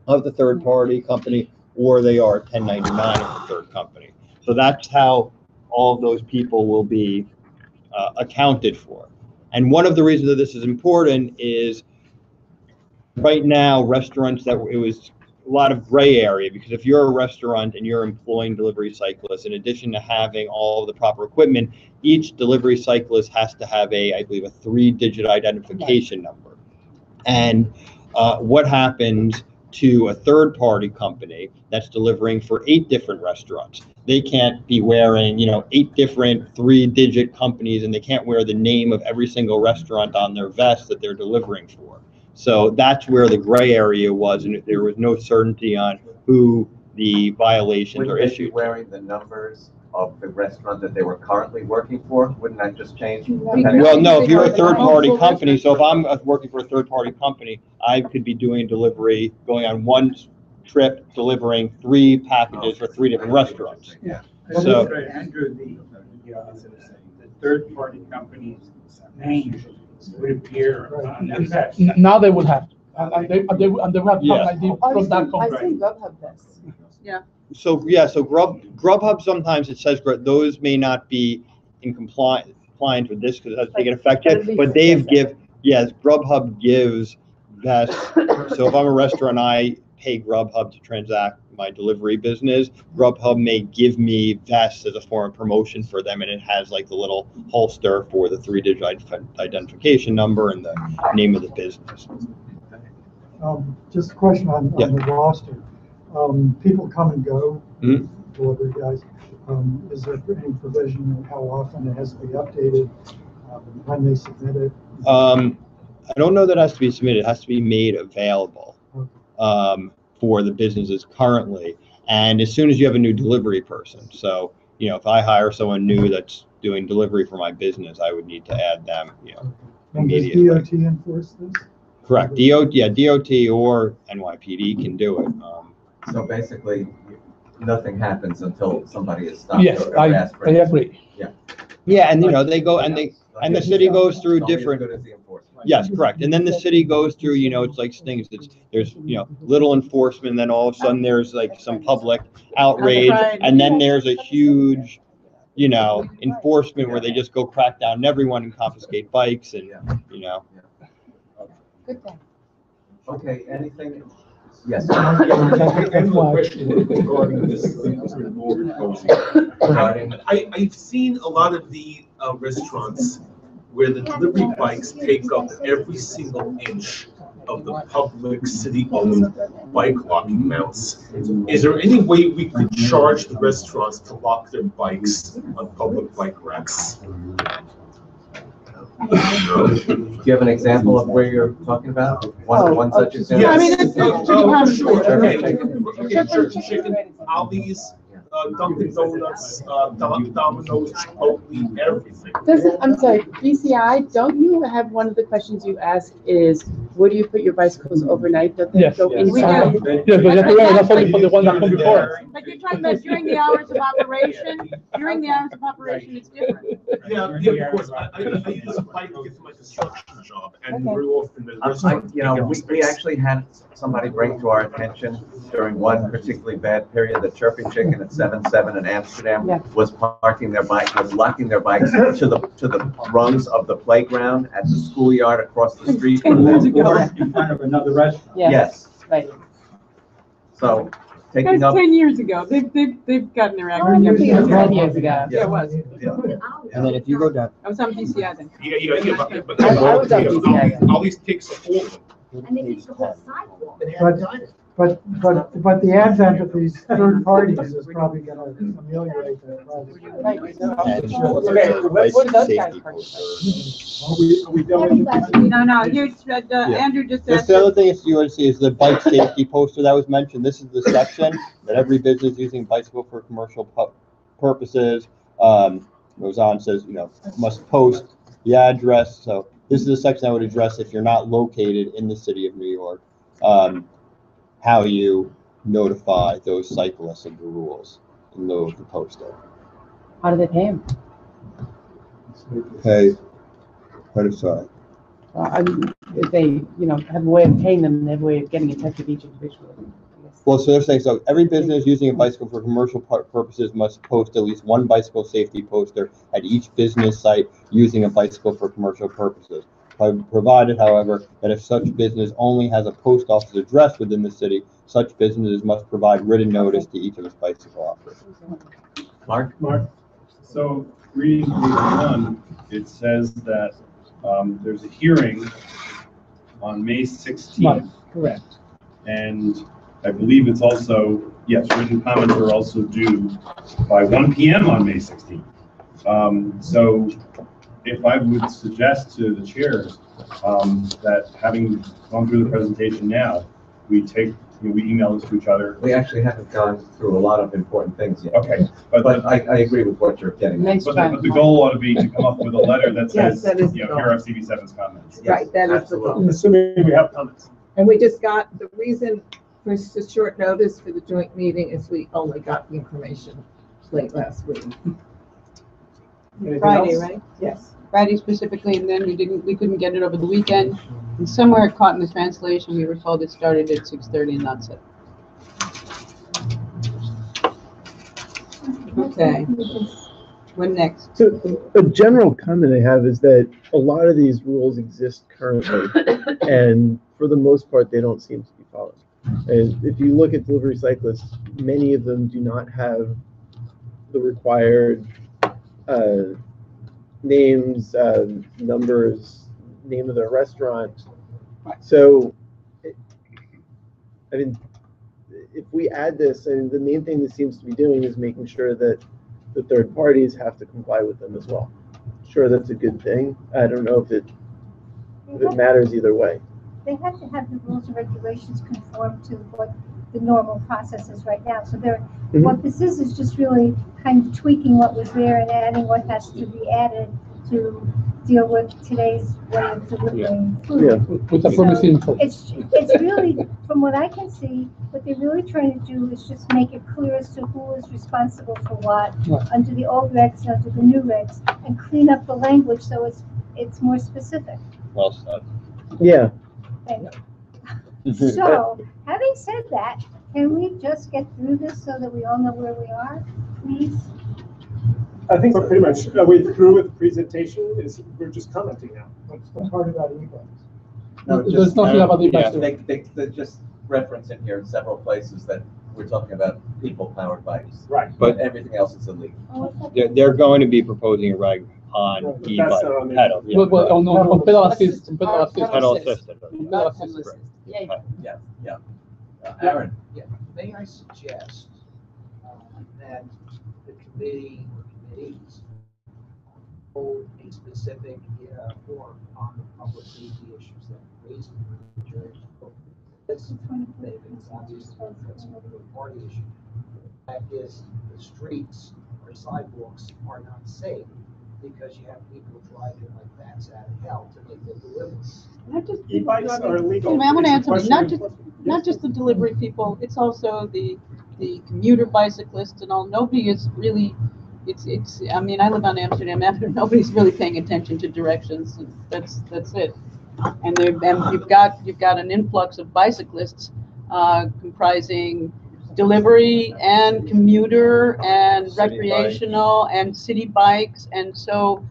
of the third-party company or they are 1099 of the third company. So that's how all of those people will be accounted for. And one of the reasons that this is important is right now, restaurants that it was a lot of gray area, because if you're a restaurant and you're employing delivery cyclists, in addition to having all of the proper equipment, each delivery cyclist has to have I believe, a 3-digit identification number. And what happens to a third-party company that's delivering for 8 different restaurants? They can't be wearing, 8 different 3-digit companies, and they can't wear the name of every single restaurant on their vest that they're delivering for. So that's where the gray area was, and there was no certainty on who the violations are issued. Wouldn't they be wearing the numbers of the restaurant that they were currently working for? Wouldn't that just change? Well, no, if you're a third-party company, so if I'm working for a third-party company, I could be doing delivery, going on one trip, delivering 3 packages for 3 different restaurants. Yeah. So, Andrew, the third-party company's name would appear on the vest. Now they will have to. And they will have to have an ID from that I company. think Grubhub does. Yeah. So Grubhub, sometimes it says those may not be in compliance compliant with this because it hasn't taken effect yet, but yes, Grubhub gives vests. So if I'm a restaurant, I pay Grubhub to transact my delivery business. Grubhub may give me vests as a form of promotion for them, and it has like the little holster for the 3-digit identification number and the name of the business. Just a question on the roster. People come and go, Mhm. delivery guys. Is there any provision of how often it has to be updated, when they submit it? I don't know that it has to be submitted. It has to be made available for the businesses currently. And as soon as you have a new delivery person, so, you know, if I hire someone new that's doing delivery for my business, I would need to add them, you know, And does immediately. DOT enforce this? Correct. DOT or NYPD can do it. So basically, nothing happens until somebody is stopped. Yes, or I arrested. agree. Yeah. Yeah, and you know, they go and the city goes through different. Yes, correct. And then the city goes through, you know, it's like things. There's, you know, little enforcement, and then all of a sudden there's like some public outrage, and then there's a huge, you know, enforcement where they just go crack down on everyone and confiscate bikes, and you know. Good thing. Okay, anything? Yes. Any more questions regarding this? I've seen a lot of the restaurants where the delivery bikes take up every single inch of the public city-owned bike locking mounts. Is there any way we could charge the restaurants to lock their bikes on public bike racks? Do you have an example of where you're talking about? One such example? Yeah, I mean, it's sure. Sure. Chicken, Ali's, Dunkin' Donuts, Domino's, Chipotle, everything. I'm sorry, BCI, don't you have one of the questions you ask is, where do you put your bicycles overnight? Don't they go inside? Yes, but that's only for the one that comes before. But you're talking about during the hours of operation? During the hours of operation, it's different. Yeah, of course. I use a bike to get to my construction job, and very often the restaurant. You know, we actually had somebody bring to our attention during one particularly bad period that Chirpy Chicken at 7-7 in Amsterdam was parking their bike, was locking their bikes to the rungs of the playground at the schoolyard across the street from them. In front of another restaurant. Yes. Right. So That's taking up. 10 years ago. They've gotten their act. Oh, I think it was 10 years ago. Yeah, it was. And then if you go down. I was on DCI then. Yeah, but I was on DCI. all these takes a hold. And they use the whole sidewalk. But the advent of these third parties is probably gonna ameliorate that problem. What are those guys Are we done? No, here's, Andrew just The asked. other thing is you want to see is the bike safety poster that was mentioned. This is the section that every business using bicycle for commercial purposes goes on, says, you know, must post the address. So this is the section I would address if you're not located in the city of New York, how you notify those cyclists of the rules and know the poster. How do they pay them? Okay. Credit side. If they, you know, have a way of paying them, they have a way of getting in touch with each individual. Well, so they're saying, so every business using a bicycle for commercial purposes must post at least one bicycle safety poster at each business site using a bicycle for commercial purposes. Provided, however, that if such business only has a post office address within the city, such businesses must provide written notice to each of its bicycle operators. Mark? So reading page 1, it says that there's a hearing on May 16th. Correct. And I believe it's also, yes, written comments are also due by 1 p.m. on May 16th. So if I would suggest to the chairs that having gone through the presentation now, we email this to each other. We actually haven't gone through a lot of important things yet. Okay. But I agree with what you're getting at. But the goal ought to be to come up with a letter that Yes, says, that is the you know, goal. here are CB7's comments. Right, that is the goal. Assuming we have comments. And we just got, the reason for such short notice for the joint meeting is we only got the information late last week. Friday, right? Yes. Friday specifically, and then we couldn't get it over the weekend. And somewhere it caught in the translation, we were told it started at 6:30 and that's it. Okay. When next? So a general comment I have is that a lot of these rules exist currently, and for the most part, they don't seem to be followed. And if you look at delivery cyclists, many of them do not have the required names, numbers, name of their restaurant. So, I mean, if we add this, and the main thing this seems to be doing is making sure that the third parties have to comply with them as well. Sure, that's a good thing. I don't know if it matters either way. They have to have the rules and regulations conform to what the normal process is right now. So what this is just really kind of tweaking what was there and adding what has to be added to deal with today's way of delivering food. Yeah, with the promising info. It's really, from what I can see, what they're really trying to do is just make it clear as to who is responsible for what under the old regs and under the new regs, and clean up the language so it's more specific. Well said. Yeah. So, having said that, can we just get through this so that we all know where we are, please? I think we're pretty much through with the presentation. We're just commenting now. What's the part about e-bikes? No, There's just, nothing about the e-bikes. they just reference in here in several places that we're talking about people-powered bikes. Right. But everything else is illegal. They're going to be proposing a reg on e-bike pedal. Yeah. Well, no, pedal assist. Pedal assist. Pedal assisted. Pedal assist. Yeah. Aaron? Yeah, may I suggest that the committee or committees hold a specific forum on the public safety issues that are raised in the jury. It's obviously that's another party issue. That is, the streets or sidewalks are not safe because you have people driving like bats out of hell to make their deliveries. Not just E-bikes are illegal. I want to add something. Question Not just the delivery people. It's also the commuter bicyclists and all. Nobody is really. It's. I mean, I live on Amsterdam Avenue. Nobody's really paying attention to directions. And that's it. And you've got an influx of bicyclists comprising delivery and commuter and City recreational and city bikes, and so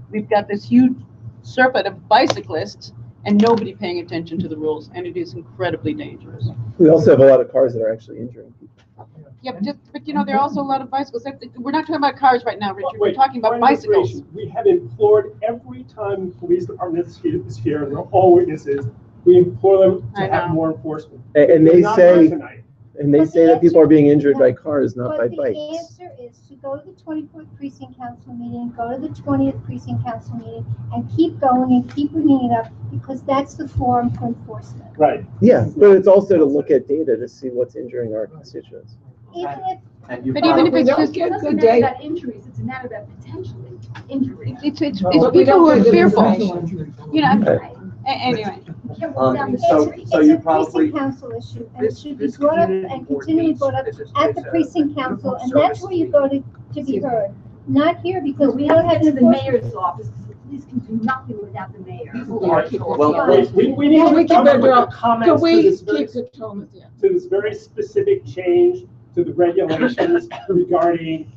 we've got this huge surfeit of bicyclists and nobody paying attention to the rules, and it is incredibly dangerous. We also have a lot of cars that are actually injuring people. Yeah, but there are also a lot of bicycles. We're not talking about cars right now, Richard. We're talking about point of bicycles. information. We have implored every time the police department is here, and they're all witnesses, we implore them to have more enforcement. And they Not say, tonight. that people are being injured by cars, not by But bikes. the answer is to go to the 24th Precinct Council meeting, go to the 20th Precinct Council meeting, and keep going and keep bringing it up, because that's the forum for enforcement. Right. Yeah, but it's also to look at data to see what's injuring our constituents. Even if And you But even if it's just It doesn't matter about injuries, it's a matter about potentially injury. it's people who are fearful. Anyway. So you probably. Precinct council issue, and it should be brought up and continually brought up at the precinct council, and that's where you go to be heard. Not here, because we don't have to the enforcement. mayor's office, because the police can do nothing without the mayor. We need to come up with comments to this to this very specific change to the regulations regarding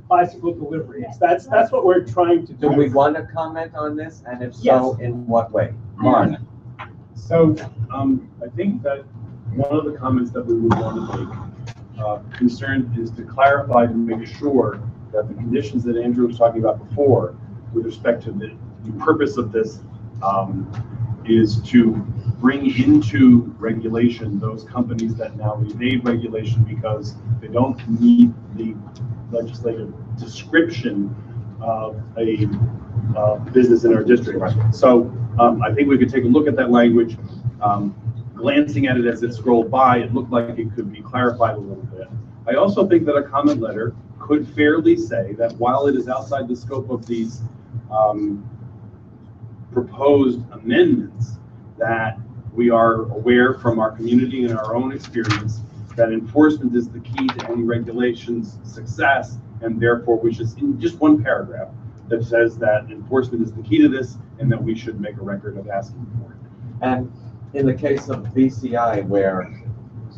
bicycle deliveries. That's what we're trying to do. Do we want to comment on this, and if so, Yes. in what way? Mark? So, I think that one of the comments that we would want to make concerned is to clarify to make sure that the conditions that Andrew was talking about before, with respect to the purpose of this, is to bring into regulation those companies that now evade regulation because they don't meet the legislative description of a business in our district. So I think we could take a look at that language. Glancing at it as it scrolled by, it looked like it could be clarified a little bit. I also think that a comment letter could fairly say that while it is outside the scope of these proposed amendments, that we are aware from our community and our own experience that enforcement is the key to any regulation's success, and therefore we should, in just one paragraph that says that enforcement is the key to this and that we should make a record of asking for it. And in the case of VCI, where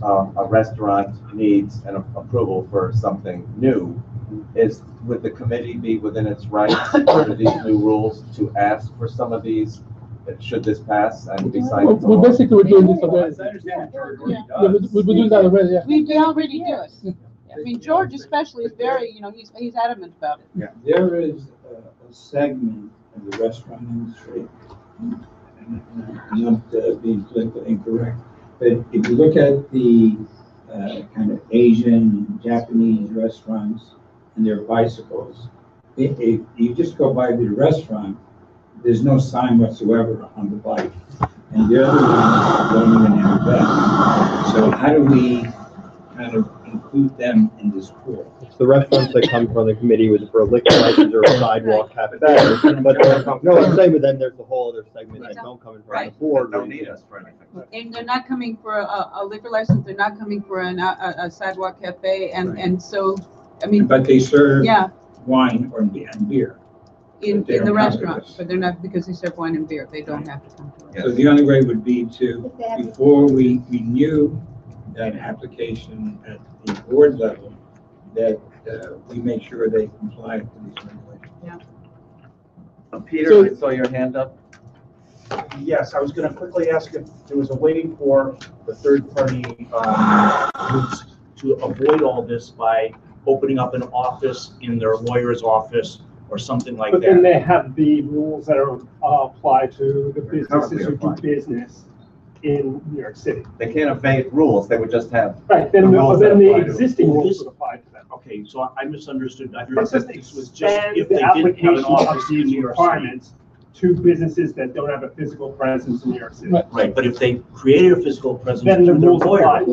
a restaurant needs an approval for something new, would the committee be within its rights under these new rules to ask for some of these, should this pass and be signed into We law? basically we're doing this already. As I understand it, George Yeah, already does. we're doing that already, yeah. We already do it. I mean, George especially is very, he's adamant about it. Yeah. There is a segment of the restaurant industry, and I'm not being politically incorrect, but if you look at the kind of Asian, Japanese restaurants and their bicycles, if you just go by the restaurant, there's no sign whatsoever on the bike. And the other ones don't even have that. So how do we kind of include them in this pool? It's the restaurants that come from the committee with for a liquor license or a sidewalk cafe. But no, I'm saying, but then there's a whole other segment that don't come in front of the board. Don't need us for anything. And they're not coming for a liquor license, they're not coming for a sidewalk cafe, and so, I mean. But they serve Yeah, wine or and beer. in They don't the have to restaurant, list. but they're not, because they serve wine and beer, they don't have to come to us. So the only way would be to, before we renew that application at the board level, that we make sure they comply with these regulations. Yeah. Peter, I saw your hand up. Yes, I was going to quickly ask if there was a way for the third-party groups to avoid all this by opening up an office in their lawyer's office or something like But then that. they have the rules that are apply to the businesses who do business in New York City. They can't evade rules, they would just have. Right, then rules then that the apply to existing them. rules would apply to them. Okay, so I misunderstood. I It heard just that this was just expands if they the didn't have an application office of in these New York City. requirements to businesses that don't have a physical presence in New York City. Right, but if they created a physical presence Then the through their rules lawyer, apply.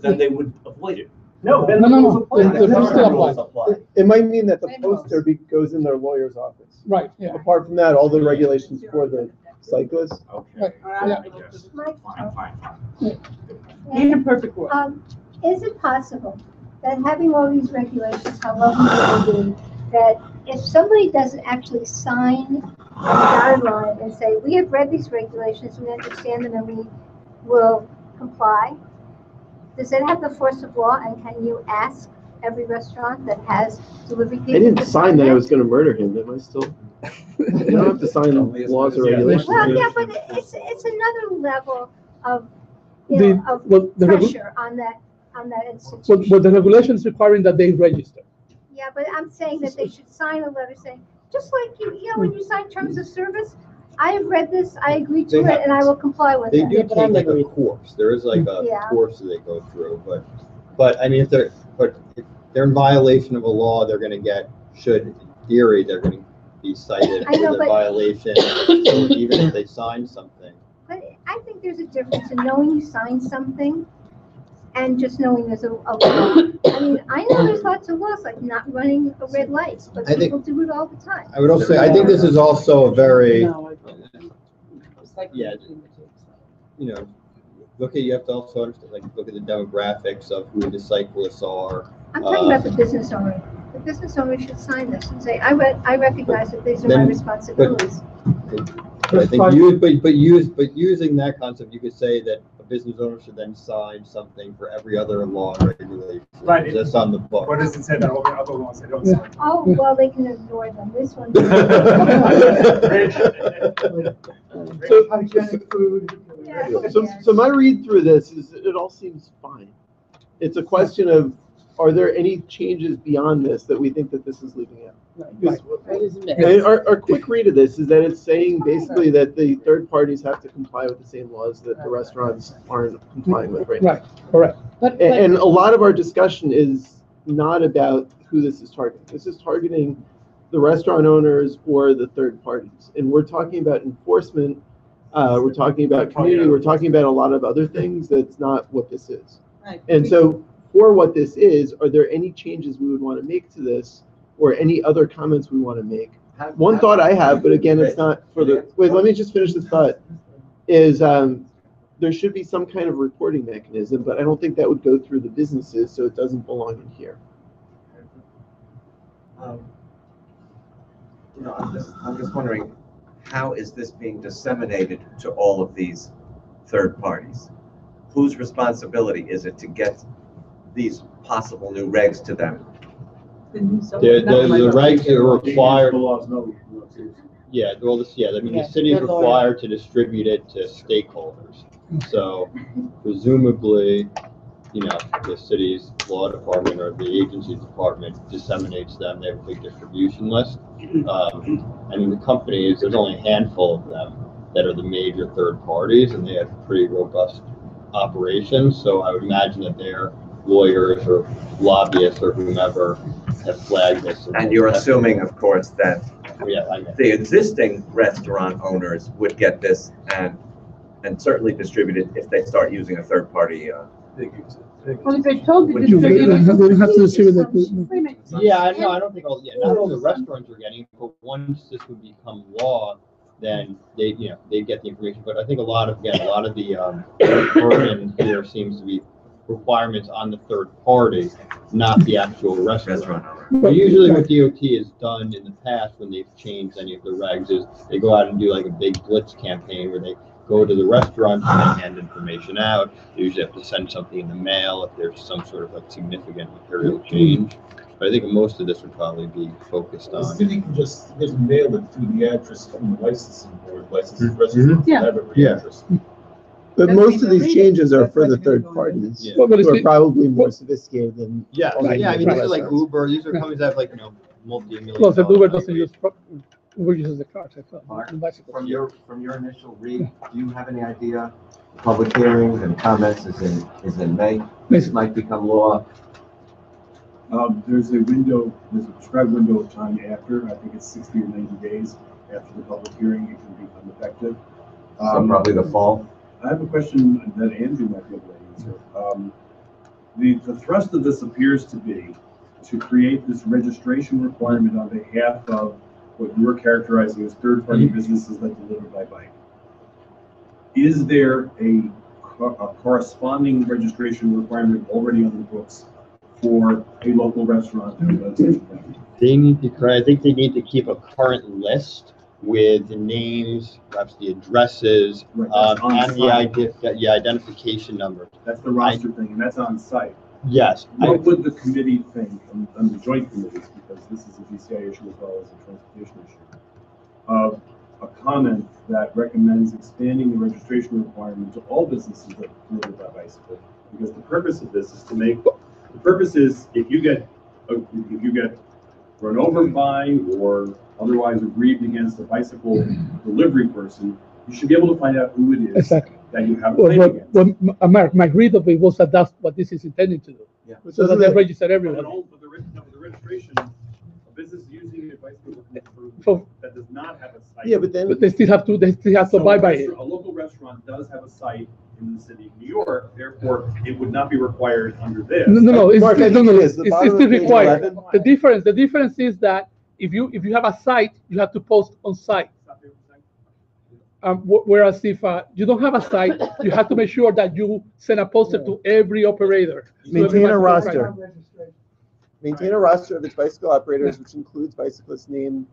then they would avoid it. No, then No, the no, rules no, apply. the rules still apply. It might mean that the poster goes in their lawyer's office. Right, yeah. Apart from that, all the regulations for the cyclists. Okay. Yeah. Fine. In a perfect world. Is it possible that having all these regulations, how lovely they would be, that if somebody doesn't actually sign a guideline and say, we have read these regulations, we understand them, and we will comply, does it have the force of law, and can you ask every restaurant that has delivery people? I didn't to sign that I was gonna murder him, am I still? You don't have to sign laws or regulations. Well, yeah, but it's another level of, The pressure on that institution. But the regulations requiring that they register. Yeah, but I'm saying that they should sign a letter saying, just like when you sign terms of service, I have read this, I agree to it, and I will comply with They it. do take like a course. There is like a Yeah. course that they go through, but I mean, if they're in violation of a law, they're gonna get, in theory, they're gonna be cited I know, for the but- violation, so even if they sign something. But I think there's a difference in knowing you signed something and just knowing there's a law. I mean, I know there's lots of laws, like not running a red light, but I think- people do it all the time. I would also say, I think this is also a very, yeah, you know, you have to also understand, like, look at the demographics of who the cyclists are. I'm talking about the business owner. The business owner should sign this and say, I recognize that these are my Then- responsibilities. But I think but using that concept, you could say that a business owner should then sign something for every other law and regulation. Right. That's on the book. What does it say about all the other laws they don't sign? Oh, well, they can ignore them. This one. Hygienic food. So my read through this is that it all seems fine. It's a question of, are there any changes beyond this that we think that this is leaving out? And our quick read of this is that it's saying basically that the third parties have to comply with the same laws that the restaurants aren't complying with right now. Right, correct. And a lot of our discussion is not about who this is targeting. This is targeting the restaurant owners or the third parties. And we're talking about enforcement, we're talking about community, we're talking about a lot of other things. That's not what this is. Right. And so for what this is, are there any changes we would want to make to this or any other comments we want to make? One thought I have, but again, it's not for the, wait, let me just finish this thought, is there should be some kind of reporting mechanism, but I don't think that would go through the businesses, so it doesn't belong in here. I'm just wondering, how is this being disseminated to all of these third parties? Whose responsibility is it to get these possible new regs to them? The regs are required. Yeah, well, I mean, Yeah, the city is good lawyer. required to distribute it to stakeholders. So presumably, the city's law department or the agency's department disseminates them. They have a big distribution list. And the companies, there's only a handful of them that are the major third parties, and they have pretty robust operations. So I would imagine that their lawyers or lobbyists or whomever have flagged this. And you're assuming, of course, that Yeah, I know. the existing restaurant owners would get this and certainly distribute it if they start using a third party. Well, if they told They don't have to distribute it. Yeah, I don't think not all the restaurants are getting it, but once this would become law, then they get the information. But I think a lot of the burden here seems to be requirements on the third party, not the actual restaurant. But usually what DOT has done in the past when they've changed any of the regs is they go out and do like a big blitz campaign where they go to the restaurants and they hand information out. They usually have to send something in the mail if there's some sort of like significant material change. But I think most of this would probably be focused The on. city can just mail it through the address from the licensing board, licensing restaurants have every address. But most of these changes are for the third parties, who are probably more sophisticated than. Yeah, I mean, these are like Uber, these are companies that have like, multi-million. Well, the Uber doesn't use, Uber uses the cars, I thought. Mark, the bicycles. from your initial read, do you have any idea? Public hearings and comments is in May. This might become law. There's a prescribed window of time after, I think it's 60 or 90 days after the public hearing, it can become effective. So probably the fall. I have a question that Andrew might be able to answer. The thrust of this appears to be to create this registration requirement on behalf of what you are characterizing as third-party businesses that deliver by bike. Is there a corresponding registration requirement already on the books for a local restaurant? I think they need to keep a current list with the names, perhaps the addresses, and the identification number. That's the roster thing, and that's on site. Yes. What would the committee think, on the joint committees, because this is a GCI issue as well as a transportation issue, of a comment that recommends expanding the registration requirement to all businesses that deliver by bicycle? Because the purpose of this is if you get run over by or otherwise aggrieved against a bicycle delivery person, you should be able to find out who it is Exactly. that you have a claim against. My read of it was that that's what this is intended to do. Yeah. So that they register everyone. But the registration, a business using a bicycle that does not have a site. Yeah, but they still have to abide by it. A local restaurant does have a site in the city of New York, therefore it would not be required under this. No, it's Mark, I think it is. it's still required. The difference is that if you have a site, you have to post on site. Whereas if you don't have a site, you have to make sure that you send a poster to every operator. Maintain a roster. Maintain a roster of its bicycle operators, which includes bicyclist name,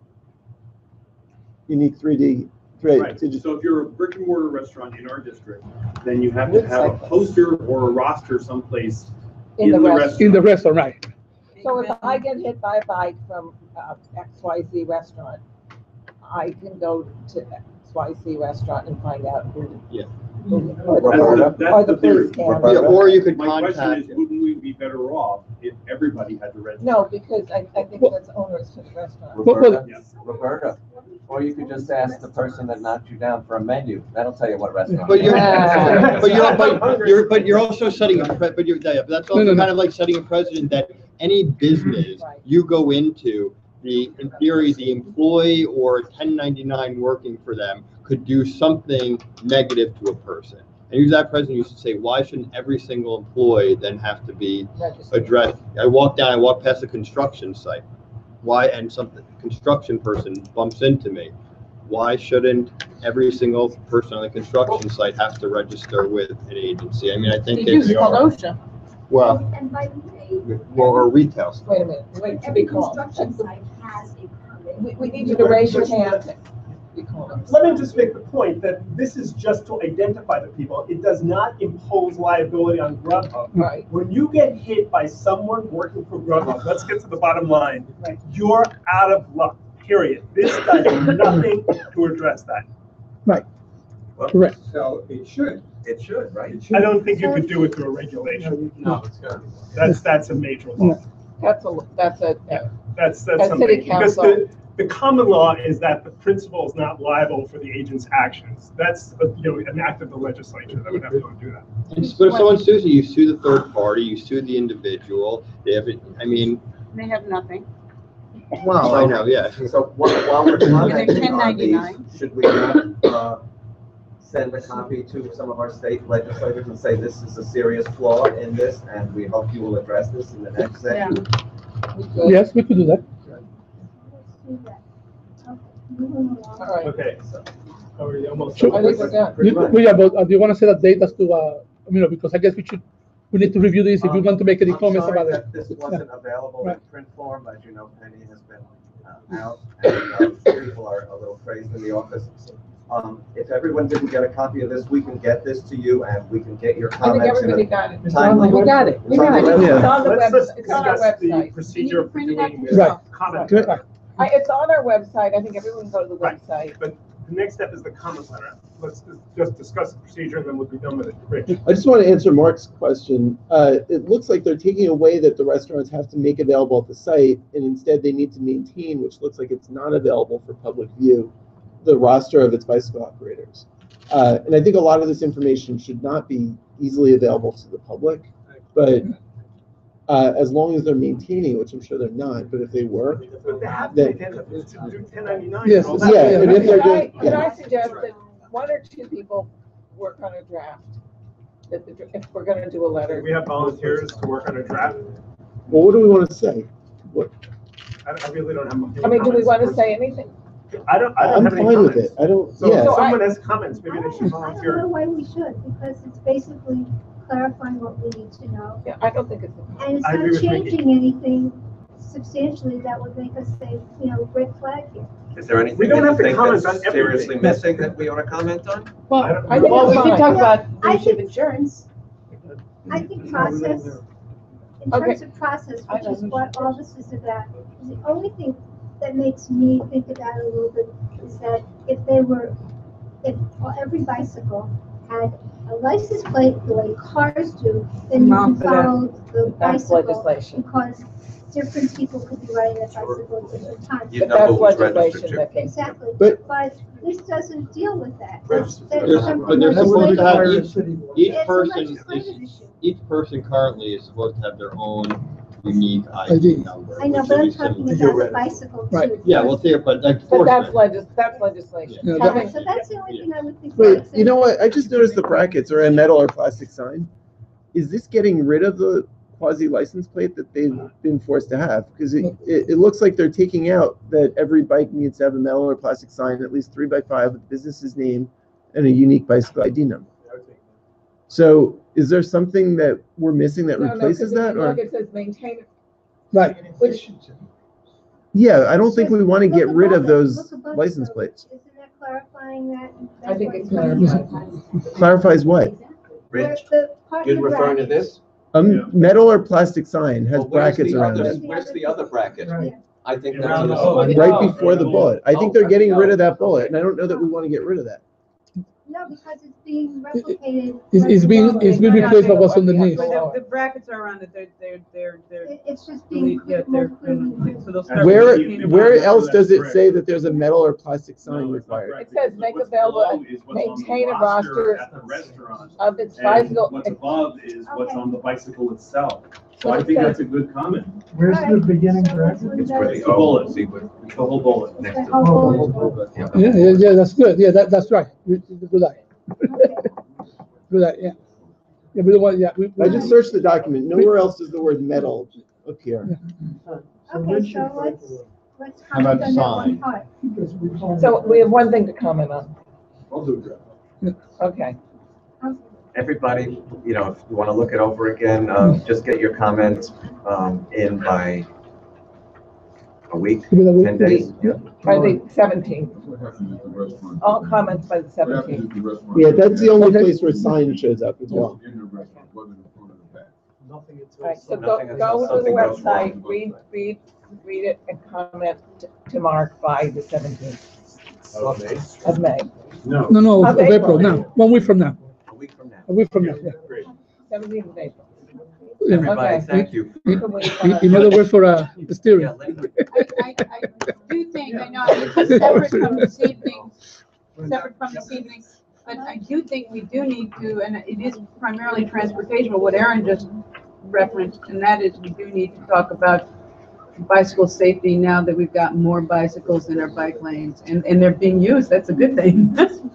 unique 3D. Right. So if you're a brick and mortar restaurant in our district, then you have to have a poster or a roster someplace in the restaurant. In the restaurant, right. So if I get hit by a bike from XYZ restaurant, I can go to XYZ restaurant and find out who. Yeah. Or the police can. Or you could My contact. question is, wouldn't we be better off if everybody had to register? No, because I think that's onerous to the restaurant. Roberta, or you could just ask the person that knocked you down for a menu. That'll tell you what restaurant. But you're also setting a that's also kind of like setting a precedent that any business you go into, in theory, the employee or 1099 working for them could do something negative to a person. And use that precedent, you should say, why shouldn't every single employee then have to be addressed? I walk past a construction site. And some construction person bumps into me. Why shouldn't every single person on the construction site have to register with an agency? I mean, I think it's called OSHA. Well, And by the way, or retail. Wait a minute, wait, to be every called. construction site has a permit. We need you to raise your hand. Let me just make the point that this is just to identify the people. It does not impose liability on Grubhub. Right. When you get hit by someone working for Grubhub, let's get to the bottom line. Right. You're out of luck, period. This does nothing to address that. Right. Well, correct. So it should. It should, right? I don't think you could do it through a regulation. No, it's got. That's a major law. That's a That's As something, city because council. the common law is that the principal is not liable for the agent's actions. That's, an act of the legislature that would have to do that. But if someone sues you, you sue the third party, you sue the individual. They have it, I mean, They have nothing. well, I know, yeah. So while we're commenting on 1099. these, should we not send a copy to some of our state legislators and say this is a serious flaw in this, and we hope you will address this in the next session? Yes, we could do that. All right. Okay, so, are we almost? I think we're done. Do you want to set a date as to, because I guess we need to review this if you want to make any comments about it. This wasn't available Right. in print form, as you know, Penny has been out, and people are a little crazed in the office. If everyone didn't get a copy of this, we can get this to you, and we can get your I think comments in everybody a got it. timely. We got it. We got it. Yeah. It's on the Let's website. It's on our discuss the website. procedure for doing Right. comment. Good. letter. It's on our website. I think everyone go to the Right. website. But the next step is the comment letter. Let's just discuss the procedure, and then we'll be done with it. Rich? I just want to answer Mark's question. It looks like they're taking away that the restaurants have to make available at the site, and instead they need to maintain, which looks like it's not available for public view, the roster of its bicycle operators. And I think a lot of this information should not be easily available to the public, but as long as they're maintaining, which I'm sure they're not, but if they were, But they have then, to do 1099. yes, and all that. yeah, and if they're doing, Can I yeah. suggest that one or two people work on a draft? If we're gonna do a letter. We have volunteers to work on a draft. Well, what do we want to say? What, I really don't have. I mean, do we want to say anything? I don't I'm have any fine with comments. it. I don't, So yeah. if So someone has comments, maybe they should I don't volunteer. know why we should, because it's basically clarifying what we need to know. Yeah, I don't think it's. And it's I agree not with Mickey. changing anything substantially that would make us say, red flag here. Is there anything We don't that have you to think comment that's on everything. seriously missing that we ought to comment on? Well, I think Well, we it's can fine. talk about I ownership think- insurance. I think process, in Okay. terms of process, which is what all this is about, is the only thing that makes me think about it a little bit is that if every bicycle had a license plate the way cars do, then you can follow the That's bicycle, legislation. because different people could be riding that bicycle at different times. You But know that's who was registered legislation to. that came. Exactly, But- but this doesn't deal with that. Right. But they're supposed to have, each It's a person legislative is, issue. each person currently is supposed to have their own unique ID. ID number. I know, which but I'm is talking similar- about the bicycle Right. too. Yeah, well, there, but like But that's enforcement. that's legislation. Yeah, Yeah, Having- so that's the only thing I would think. Wait, makes you know sense. what? I just noticed the brackets are a metal or plastic sign. Is this getting rid of the quasi license plate that they've been forced to have? Because it looks like they're taking out that every bike needs to have a metal or plastic sign, at least 3x5 with the business's name and a unique bicycle ID number. So is there something that we're missing that No, no, replaces 'cause if that? you Or, look, it says maintain, Right. which, yeah, I don't think we want to Look get rid above of it, those look above it, license though. plates. Isn't that clarifying that? I that's think what it's clarifies? Clarifies what? Rich, The part in you're the referring to brackets. this? Metal or plastic sign has Well, where's brackets the around other- it. Where's the other bracket? Right. I think that's Around in the- the. oh, Right before the bullet. I think they're getting rid of that bullet, Okay. and I don't know that we want to get rid of that. No, because it's being replicated. It's being replaced by what's underneath. But the brackets are on it, they're. It's just being Yeah, more they're, clearly. so they'll start. Where, maintaining- where else does it say that there's a metal or plastic sign No, it's not required? right. it says make What's available, below is what's on the maintain a roster at the restaurant. of its And bicycle. what's above is what's Okay. on the bicycle itself. So Well, I it think says- that's a good comment. Where's the beginning bracket? It's where It's the the bullet. see what- It's the whole bullet. next to Oh, Yeah, that's good. Yeah, that's right. Good eye. Good eye, yeah. Yeah, we don't want, yeah. I just searched the document. Nowhere else is the word metal appear. Okay, so let's How about comment on that one sign? part. So we have one thing to comment on. I'll do that. Okay. Everybody, if you want to look it over again, just get your comments in by A week, Give it a week, 10 days? By the 17th. All comments by the 17th. Yeah, that's the only place where sign shows up as well. Right, so go to the website, read it, and comment to Mark by the 17th of May. No, of April, now, 1 week from now. A week from now. A week from now, yeah. 17th of April. Yeah. Everybody, Okay. thank you. In other words, for the steering. I do think, I know, this is separate from this evening, but I do think we do need to, and it is primarily transportation, what Aaron just referenced, and that is we do need to talk about bicycle safety now that we've got more bicycles in our bike lanes, and they're being used. That's a good thing.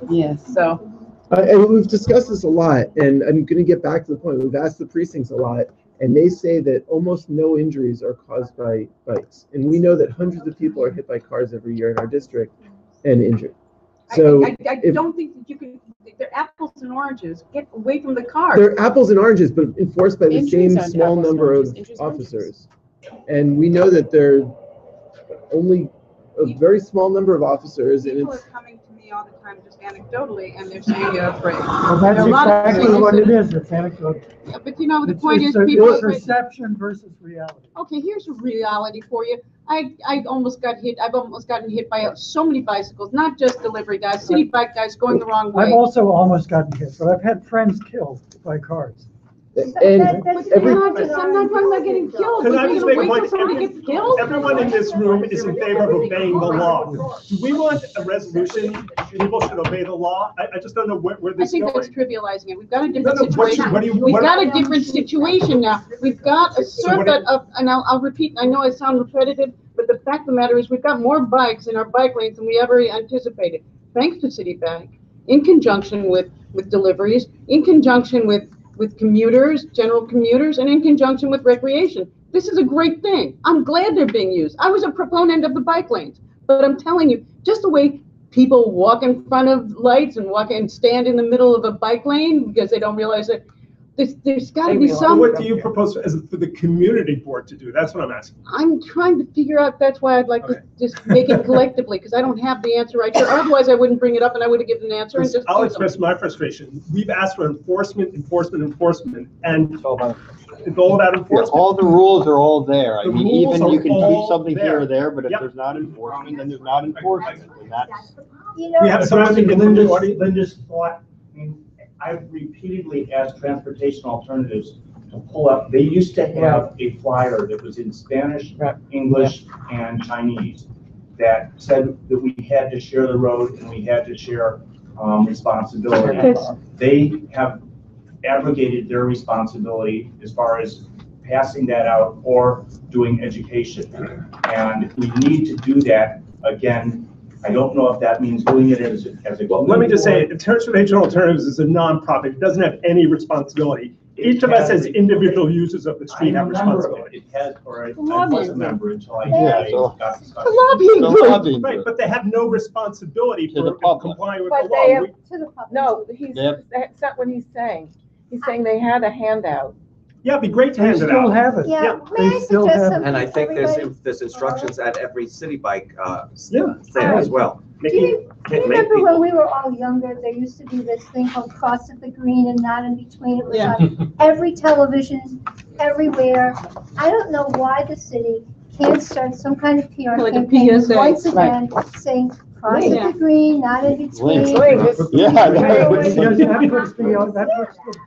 Yes. So. And we've discussed this a lot, and I'm going to get back to the point. We've asked the precincts a lot, and they say that almost no injuries are caused by bikes. And we know that hundreds of people are hit by cars every year in our district and injured. So I don't think that you can, they're apples and oranges. Get away from the car. they're apples and oranges, but enforced by the Injuries same aren't small apples and number of oranges. officers. And we know that there are only a very small number of officers, and People it's are coming to me all the time, just anecdotally, and they're saying they're afraid. Well, There that's are a lot of exactly things what that- it is, it's anecdotal. Yeah, but you know, the It's- point it's is a people. perception versus reality. Okay, here's a reality for you. I almost got hit, I've almost gotten hit by so many bicycles, not just delivery guys, city bike guys going the wrong way. I've also almost gotten hit, but I've had friends killed by cars. and But every I'm not talking about getting killed. Can We're I just gonna make a wait point? till somebody gets killed? Everyone in this room is in favor of obeying the law. Do we want a resolution, people should obey the law? I just don't know where I this is think that's going. trivializing it. We've got a different No, no, what situation. do you- We've what- got a different situation now. We've got a circuit of, and I'll repeat, I know I sound repetitive, but the fact of the matter is we've got more bikes in our bike lanes than we ever anticipated, thanks to Citibank, in conjunction with deliveries, in conjunction with commuters, general commuters, and in conjunction with recreation. This is a great thing. I'm glad they're being used. I was a proponent of the bike lanes, but I'm telling you, just the way people walk in front of lights and walk and stand in the middle of a bike lane because they don't realize that there's got to be So some. what do you propose for the community board to do? That's what I'm asking. I'm trying to figure out, that's why I'd like to just make it collectively, because I don't have the answer right here. Otherwise, I wouldn't bring it up and I would have given an answer and just. I'll do express something. my frustration. We've asked for enforcement, and it's all about enforcement. Yeah, all the rules are all there. I The mean, rules even you are can tweak all something here there. or there, but if Yep. there's not enforcement, then there's not enforcement. And that's, You know, We have someone in the Linda's, audience. Linda's thought, I mean, I've repeatedly asked Transportation Alternatives to pull up, they used to have a flyer that was in Spanish, English, and Chinese that said that we had to share the road and we had to share responsibility. They have abrogated their responsibility as far as passing that out or doing education. And we need to do that again. I don't know if that means doing it as a. Well, let me just say, Transportation Alternatives is a nonprofit. It doesn't have any responsibility. Each of us as individual users of the street have responsibility. It has, or I Lobbying was a group. member until I so- got stuck. The lobbying the group. lobbying Right, group. but they have no responsibility To the for public. complying with But the they law. have, to the public. no, Yep. that's not what he's saying. He's saying they had a handout. Yeah, it'd be great to They hand it still out. have it. Yeah, They may I still suggest have- something? And I think everybody? there's instructions at every city bike, Yeah. stand as well. Do you Make remember people- when we were all younger, there used to be this thing called Cross at the Green and Not in Between? It was Yeah. on every television, everywhere. I don't know why the city can't start some kind of PR Like a campaign PSA. once again, saying Cross Yeah. at the Green, Not in Between. Links. Because Yeah. that puts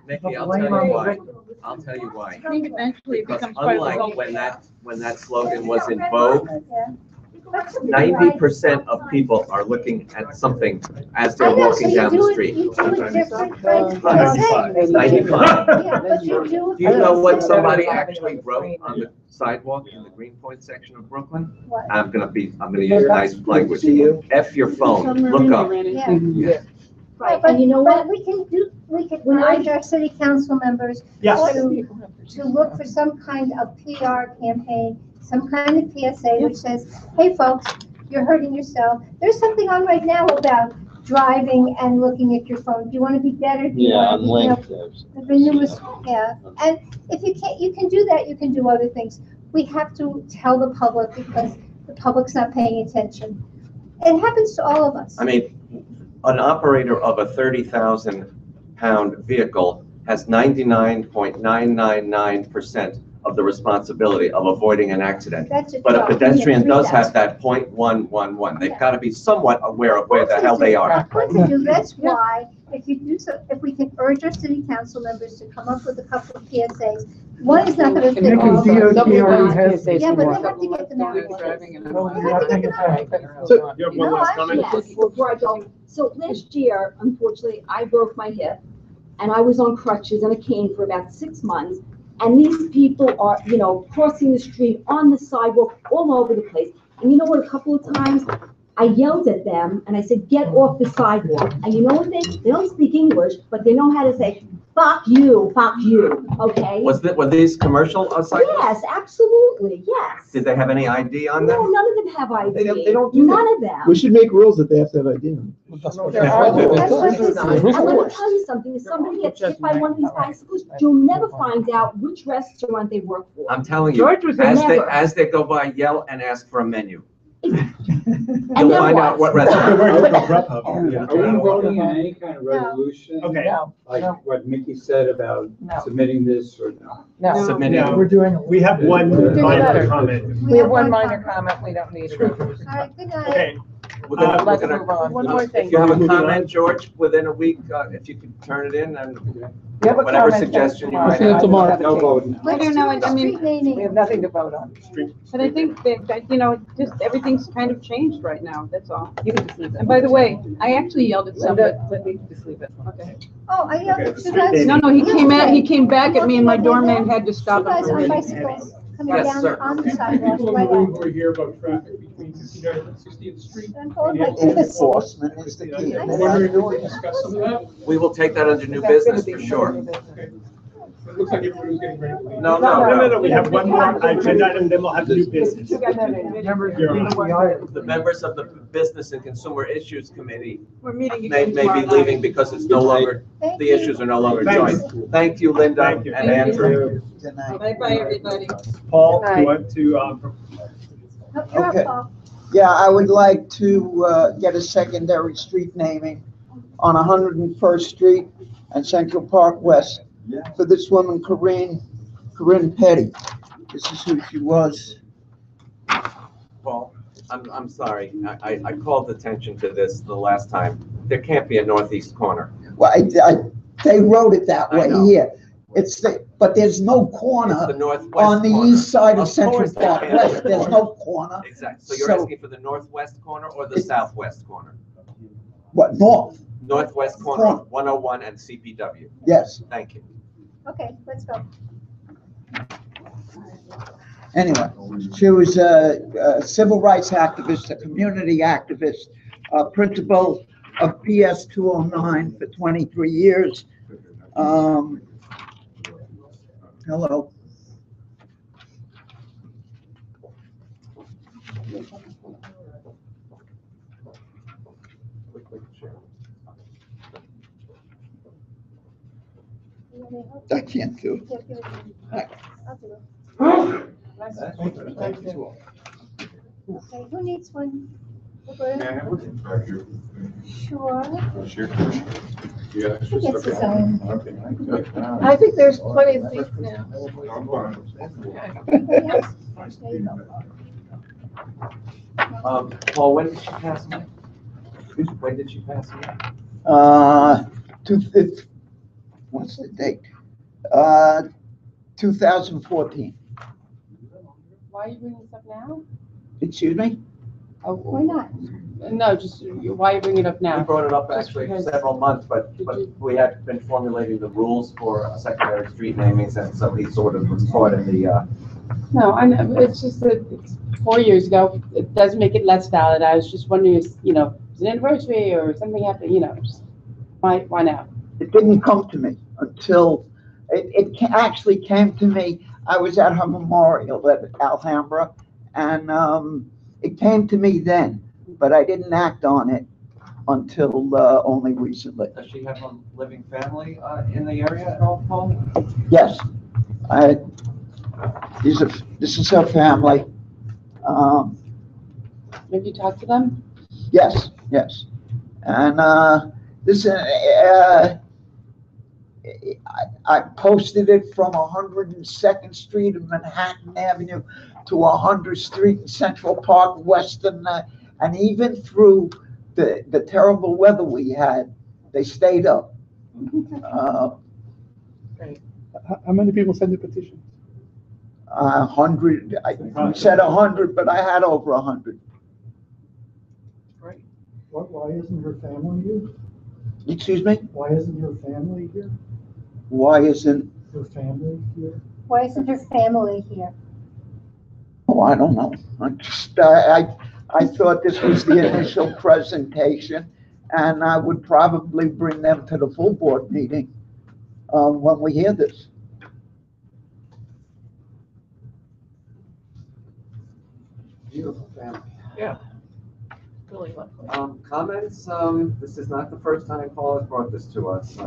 Mickey, the I'll blame tell on you the why. victim. I'll tell you why. I think eventually it Because becomes part of the whole. unlike when that slogan was in vogue, Yeah. That could be right. 90% of people are looking at something as they're I know, so walking you down the do it- street. You do it different, right? 95. Yeah, but you do. Do you know what somebody actually wrote on the sidewalk in the Greenpoint section of Brooklyn? What? I'm gonna use nice language. F your phone, look up. Yeah. Right, But and you know what? we can When I- urge our city council members Yes. to look for some kind of PR campaign, some kind of PSA which says, hey, folks, you're hurting yourself. There's something on right now about driving and looking at your phone. Do you want to be better? Do you Yeah, wanna on be, you know, links, there's. the newest, yeah. And if you can't, you can do that, you can do other things. We have to tell the public because the public's not paying attention. It happens to all of us. I mean, an operator of a 30,000-pound vehicle has 99.999% of the responsibility of avoiding an accident. That's But a job. pedestrian does Yeah, have that 0.111. They've got to be somewhat aware of where the hell they are. Of course they do. That's why, if you do so, if we can urge our city council members to come up with a couple of PSAs, one is not gonna fit all of them. Yeah, but they have to get them out. So, you have one No, last actually, comment? yes, before I go. So last year, unfortunately, I broke my hip and I was on crutches and a cane for about 6 months. And these people are, you know, crossing the street, on the sidewalk, all over the place. And you know what, a couple of times I yelled at them and I said, get off the sidewalk. And you know what they don't speak English, but they know how to say, fuck you, okay? Were these commercial cyclists? Yes, absolutely, yes. Did they have any ID on them? No, none of them have ID. They don't do that. None of them. We should make rules that they have to have ID. And let me tell you something, if somebody gets hit by one of these bicycles, you'll never find out which restaurant they work for. I'm telling you, George was never. as they go by, yell and ask for a menu. And You'll there find out was. what restaurant. Are we voting on any kind of resolution? Okay. Like what Mickey said about submitting this or no? Submitting. No. We're doing. We have one minor comment. We have one minor comment, we don't need a resolution. All right, good night. Okay. Let's move on. One more thing. If you have a comment, George, within a week, if you could turn it in and You have a whatever comment suggestion you tomorrow. might Send it have. tomorrow. No voting. I don't know, I mean, we have nothing to vote on. But I think that, you know, just everything's kind of changed right now, that's all. And by the way, I actually yelled at somebody. Let me just leave it. Okay. Oh, I yelled at you Okay, guys. No, he came back at me and my doorman had to stop You guys on him. bicycles coming Yes, down sir. on the sidewalk, People right in the room on. who are here about traffic between 59th and 60th Street. I'm going like this. Enforcement is the key. I'm wondering if we can discuss some of that. We will take that under new business for sure. It looks like everybody was getting ready to leave. No, We have one more agenda item, then we'll have new business. The members of the Business and Consumer Issues Committee We're meeting may again be tomorrow leaving night. because it's no longer, Thank the you. issues are no longer Thanks. joint. Thank you, Linda Thank you. and Andrew. Bye-bye, everybody. Paul, Good you night. want to, No, you're up, Okay. Paul. Yeah, I would like to get a secondary street naming on 101st Street and Central Park West for this woman, Corinne Petty. This is who she was. Paul, I'm sorry. I called attention to this the last time. There can't be a northeast corner. Well, they wrote it that I way know. here. But there's no It's the corner northwest on the corner. east side of Of Central course there Park can't be. West. There's no corner. Exactly. So you're So- asking for the northwest corner or the southwest corner? What, north? Northwest corner of 101 and CPW. Yes. Thank you. Okay, let's go. Anyway, she was a civil rights activist, a community activist, principal of PS 209 for 23 years. Hello. I can't do it. I'll do it. Okay, who needs one? Roberta? Sure. Yeah. He gets his own. I think there's plenty of seats now. Paul, when did she pass away? When did she pass away? What's the date? 2014. Why are you bringing this up now? Excuse me? Oh, Why not? No, just, why are you bringing it up now? We brought it up Just actually because- several months, but we had been formulating the rules for secondary street namings, and so he sort of was caught in the, No, I know, it's just that it's 4 years ago. It doesn't make it less valid. I was just wondering if, you know, it's an anniversary or something happened, you know, just, why now? It didn't come to me until, actually came to me, I was at her memorial at Alhambra, and it came to me then, but I didn't act on it until only recently. does she have a living family in the area at all, Paul? Yes, this is her family. Have you talked to them? Yes, yes. And, this, I posted it from 102nd Street and Manhattan Avenue to 100th Street in Central Park, Western, and even through the terrible weather we had, they stayed up. How many people signed the petition? 100, I said 100, but I had over 100. Why isn't her family here? Excuse me? Why isn't her family here? Why isn't her family here? Why isn't her family here? Oh, I don't know. I thought this was the initial presentation, and I would probably bring them to the full board meeting when we hear this. Beautiful family. Yeah. Really lovely. Comments, this is not the first time Paul has brought this to us.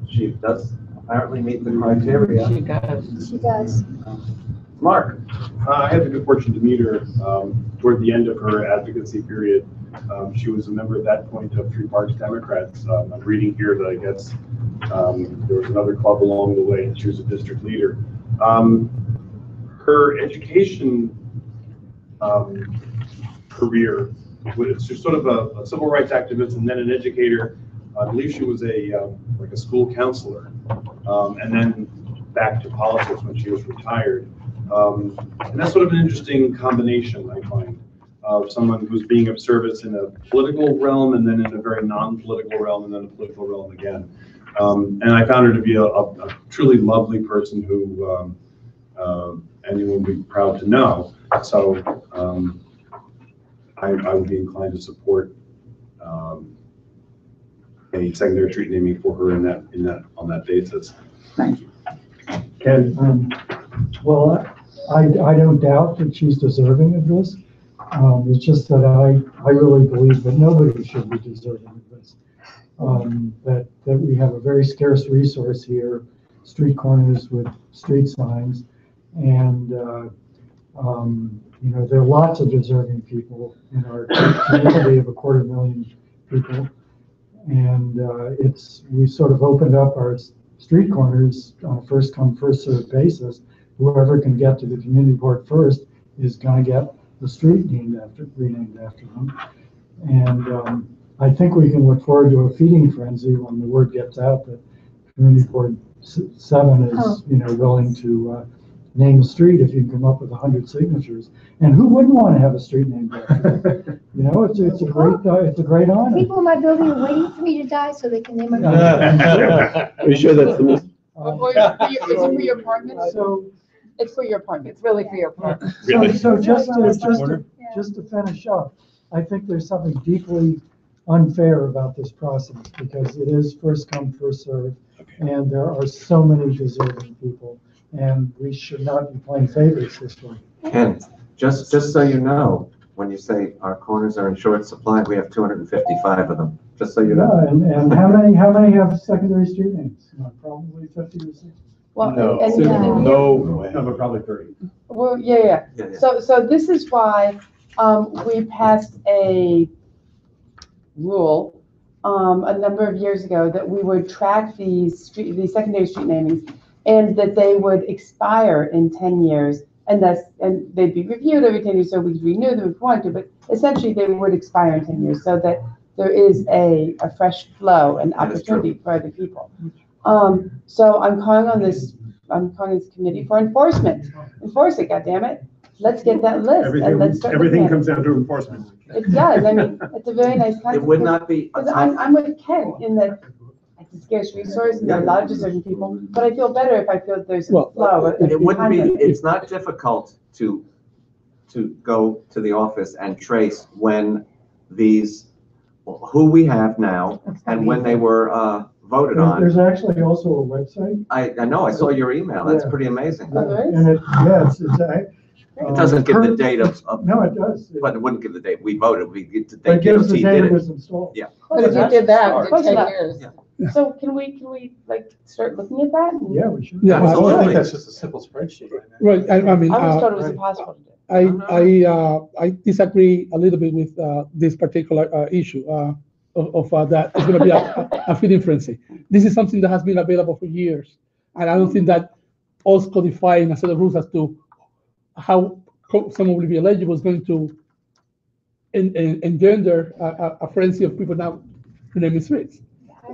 She does apparently meet the criteria. She does. She does. Mark. I had the good fortune to meet her toward the end of her advocacy period. She was a member at that point of Three Parks Democrats. I'm reading here that I guess there was another club along the way, and she was a district leader. Her education career was sort of a civil rights activist and then an educator. I believe she was like a school counselor, and then back to politics when she was retired. And that's sort of an interesting combination, I find, of someone who's being of service in a political realm and then in a very non-political realm and then a political realm again. And I found her to be a truly lovely person who anyone would be proud to know. So I would be inclined to support a secondary street naming for her on that basis. Thank you. Ken? Well, I don't doubt that she's deserving of this. It's just that I really believe that nobody should be deserving of this. That we have a very scarce resource here, street corners with street signs, and you know, there are lots of deserving people in our community of 250,000 people, and we sort of opened up our street corners on a first come first served basis. Whoever can get to the community court first is going to get the street renamed after them. And I think we can look forward to a feeding frenzy when the word gets out that community court 7 is willing to name a street if you can come up with 100 signatures. And who wouldn't want to have a street named after them? You know, it's a great honor. People in my building are waiting for me to die so they can name a. Are you sure that's the most? Is it for your apartment? So it's for your apartment. It's really for your apartment. So just to finish up, I think there's something deeply unfair about this process because it is first come, first served, and there are so many deserving people, and we should not be playing favorites this way. Ken, just so you know, when you say our corners are in short supply, we have 255 of them. Just so you know. Yeah, and how many have secondary street names? Probably 50 or 60. Well, No, but probably 30. Well, yeah. So this is why we passed a rule a number of years ago that we would track these secondary street namings, and that they would expire in 10 years, and they'd be reviewed every 10 years, so we renew them if we wanted to, but essentially they would expire in 10 years, so that there is a fresh flow and opportunity for other people. So I'm calling this committee for enforcement. Enforce it, goddammit. Let's get that list and let's start. Everything comes down to enforcement. It does. I mean, it's a very nice concept. It would not be. I'm with Ken in that it's a scarce resource and there are a lot of deserving people, but I feel better if I feel that there's a flow. It wouldn't be. It's not difficult to go to the office and trace when who we have now and when they were voted on. There's actually also a website. I know. I saw your email. That's pretty amazing. And it doesn't give the date of. No, it does. But it wouldn't give the date we voted. We give the It date gives the DOT date did it it. was installed. Yeah. But if you did that in 10 years. Yeah. So can we like start looking at that? Yeah, we should. Yeah, I think that's just a simple spreadsheet. Right, I mean. I always thought it was impossible to do. I disagree a little bit with this particular issue of that it's going to be a feeding frenzy. This is something that has been available for years, and I don't think that us codifying a set of rules as to how someone will be eligible is going to engender a frenzy of people now renaming streets.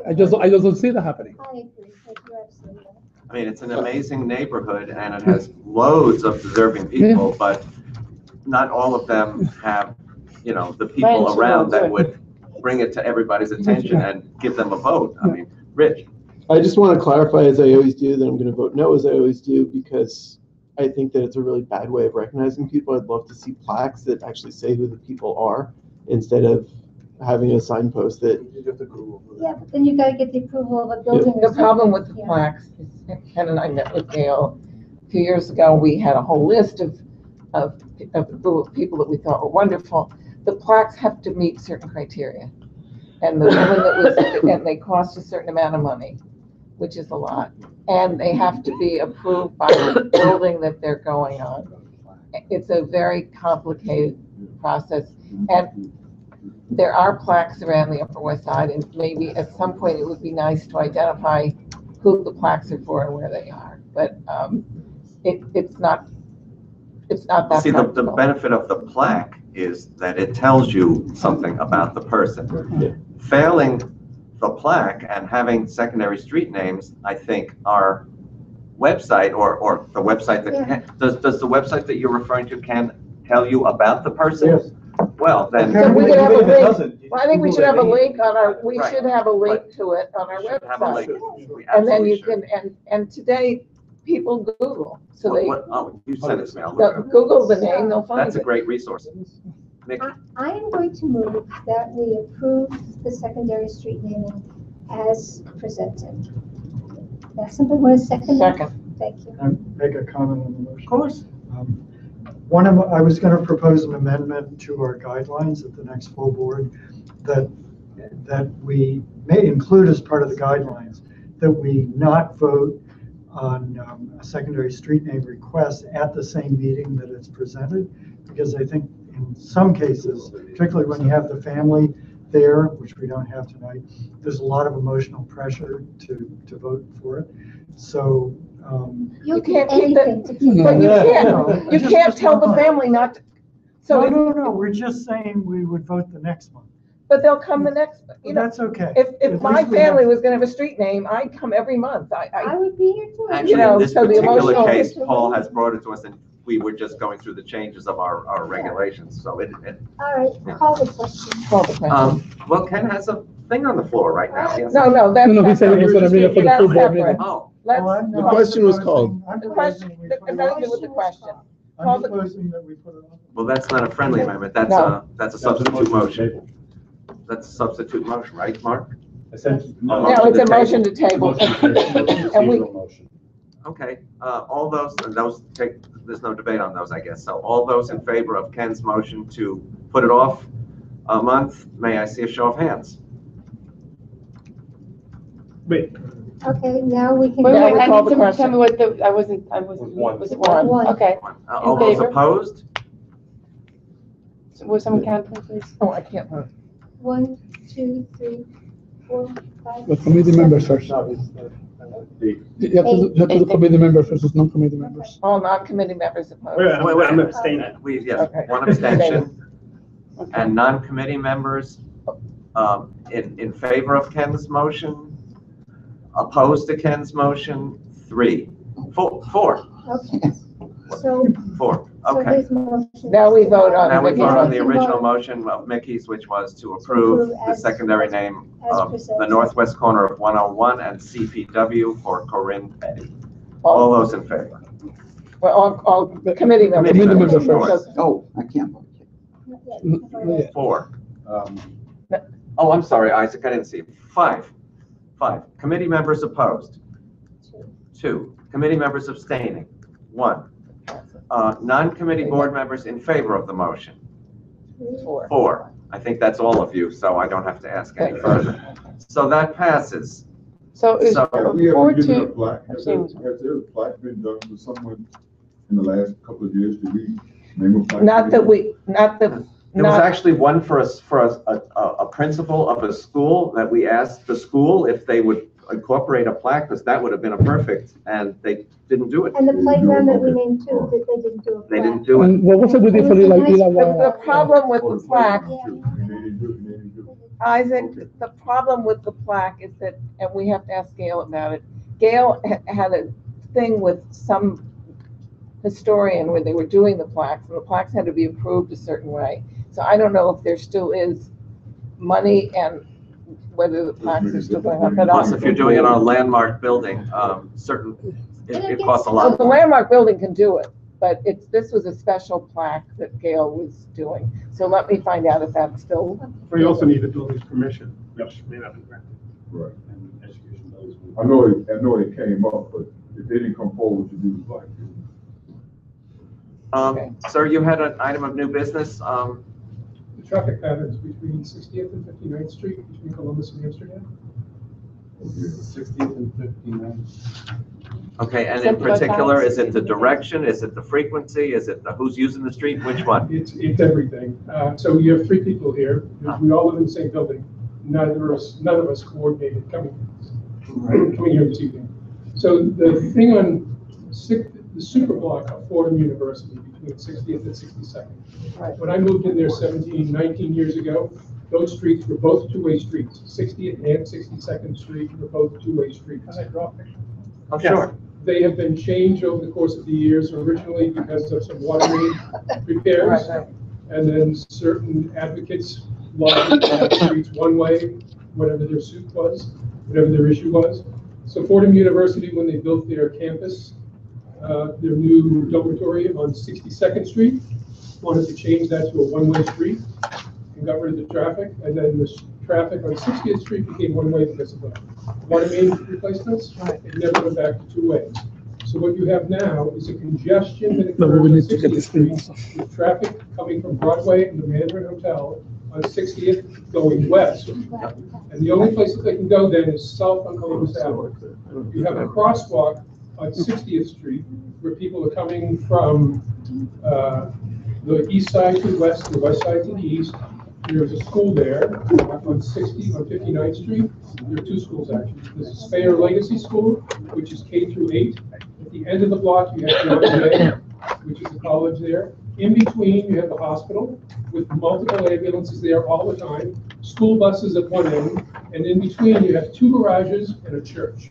I just don't see that happening. I agree. You're absolutely right. I mean, it's an amazing neighborhood and it has loads of deserving people, but not all of them have, you know, the people around that would bring it to everybody's attention and give them a vote. I mean, Rich. I just want to clarify, as I always do, that I'm going to vote no, as I always do, because I think that it's a really bad way of recognizing people. I'd love to see plaques that actually say who the people are instead of having a signpost that. Yeah, but then you gotta get the approval of a building. The problem with the plaques is, Ken and I met with Gail a few years ago. We had a whole list of people that we thought were wonderful. The plaques have to meet certain criteria. And the woman that was, and they cost a certain amount of money, which is a lot. And they have to be approved by the building that they're going on. It's a very complicated process. And there are plaques around the Upper West Side, and maybe at some point it would be nice to identify who the plaques are for and where they are. But it's not that. See, the benefit of the plaque is that it tells you something about the person. Failing the plaque and having secondary street names, I think our website or the website that does the website that you're referring to can tell you about the person? Yes. Well, then. So we could have a link. Well, I think we should have a link on our, we should have a link to it on our website. And then you can, and today people Google. So they. Oh, you sent it to me. I'll look it up. Google the name, they'll find it. That's a great resource. Nikki. I am going to move that we approve the secondary street naming as presented. That's something with a second? Second. Thank you. Make a comment on the motion. Of course. I was going to propose an amendment to our guidelines at the next full board that we may include as part of the guidelines that we not vote on a secondary street name request at the same meeting that it's presented, because I think in some cases, particularly when you have the family there, which we don't have tonight, there's a lot of emotional pressure to vote for it. So you can't keep that, but you can't tell the family not to. So no, we're just saying we would vote the next month. But they'll come the next, you know. That's okay. If my family was gonna have a street name, I'd come every month. I would be here too. Actually, You know, in this so the particular emotional case, Paul has brought it to us and we were just going through the changes of our regulations, so it. All right, call the question. Call the question. Well, Ken has a thing on the floor right now. He has No, that's. No, he said he was gonna read it for the full board meeting. Oh. The question was called. The question, it's nothing to do with the question. I'm proposing that we put it on. Well, that's not a friendly amendment, that's No. a substitute motion. That's a substitute motion, right, Mark? No, it's a motion to table. And we, Okay, all those there's no debate on those, I guess. So all those in favor of Ken's motion to put it off a month, may I see a show of hands? Wait. Okay, now we can. Wait, Now I we need call the someone to tell question. me what the, was it one? One. Okay. All In those favor? opposed? Will someone count, please? oh, I can't. 1, 2, 3, 4, 5. The committee members first. You have to do committee members versus non-committee members. All non-committee members opposed. Wait, I'm abstaining. Yes, Okay. one abstention. And non-committee members, in favor of Ken's motion, opposed to Ken's motion, 3. 4. Okay. So 4, okay. his motion. Now we vote on. Now we Vicky's vote on the motion. original motion of Mickey's, which was to approve the secondary name as of presented. the northwest corner of 101 and CPW for Corinne Petty. All those in favor? Well, all committee members. Committee members first. Oh, I can't vote. 4. Oh, I'm sorry, Isaac, I didn't see. 5. Committee members opposed. 2. Committee members abstaining. 1. Non-committee board members in favor of the motion. 4. I think that's all of you, so I don't have to ask any further. So that passes. So is So- Have we ever 4 given a to, plaque? Has there a plaque been done for someone in the last couple of years? Did we Not that we, not that, There was not, actually one for a principal of a school that we asked the school if they would incorporate a plaque, because that would have been a perfect, and they didn't do it. And the playground that we named too, that they didn't do. They didn't do it. And what was it with the the problem with the plaque, Isaac, the problem with the plaque is that, and we have to ask Gail about it, Gail had a thing with some historian where they were doing the plaques, and the plaques had to be approved a certain way. So I don't know if there still is money and whether the plaques are still going up at all. Plus, if you're doing it on a landmark building, it costs a So lot. the landmark building can do it, but this was a special plaque that Gail was doing. So let me find out if that's still. We also need the building's permission, which may not be granted. Right. I know it came up, but if they didn't come forward to do the plaque. Sir, you had an item of new business. The traffic patterns between 60th and 59th Street, between Columbus and Amsterdam. 60th and 59th. Okay, and in particular, is it the direction? Is it the frequency? Is it the who's using the street? Which one? It's everything. So you have three people here. We all live in the same building. None of us coordinated coming here this evening. So the thing on the super block of Fordham University between 60th and 62nd. Right. When I moved in there 19 years ago, those streets were both two-way streets. 60th and 62nd Street were both two-way streets. Can I draw a picture? Oh, sure. They have been changed over the course of the years, originally because of some water main repairs. Right. And then certain advocates wanted to have streets one way, whatever their suit was, whatever their issue was. So Fordham University, when they built their campus, their new dormitory on 62nd Street, wanted to change that to a one-way street and got rid of the traffic. And then the traffic on 60th Street became one-way because of the water main replacements. It never went back to two-way. So what you have now is a congestion that occurs on 60th Street with traffic coming from Broadway and the Mandarin Hotel on 60th going west. And the only place that they can go then is south on Columbus Avenue. You have a crosswalk on 60th Street where people are coming from the east side to the west, the west side to the east. There's a school there on 59th Street. There are two schools actually. There's a Speyer Legacy School, which is K through 8. At the end of the block, you have the which is the college there. In between, you have the hospital with multiple ambulances there all the time, school buses at one end, and in between, you have two garages and a church.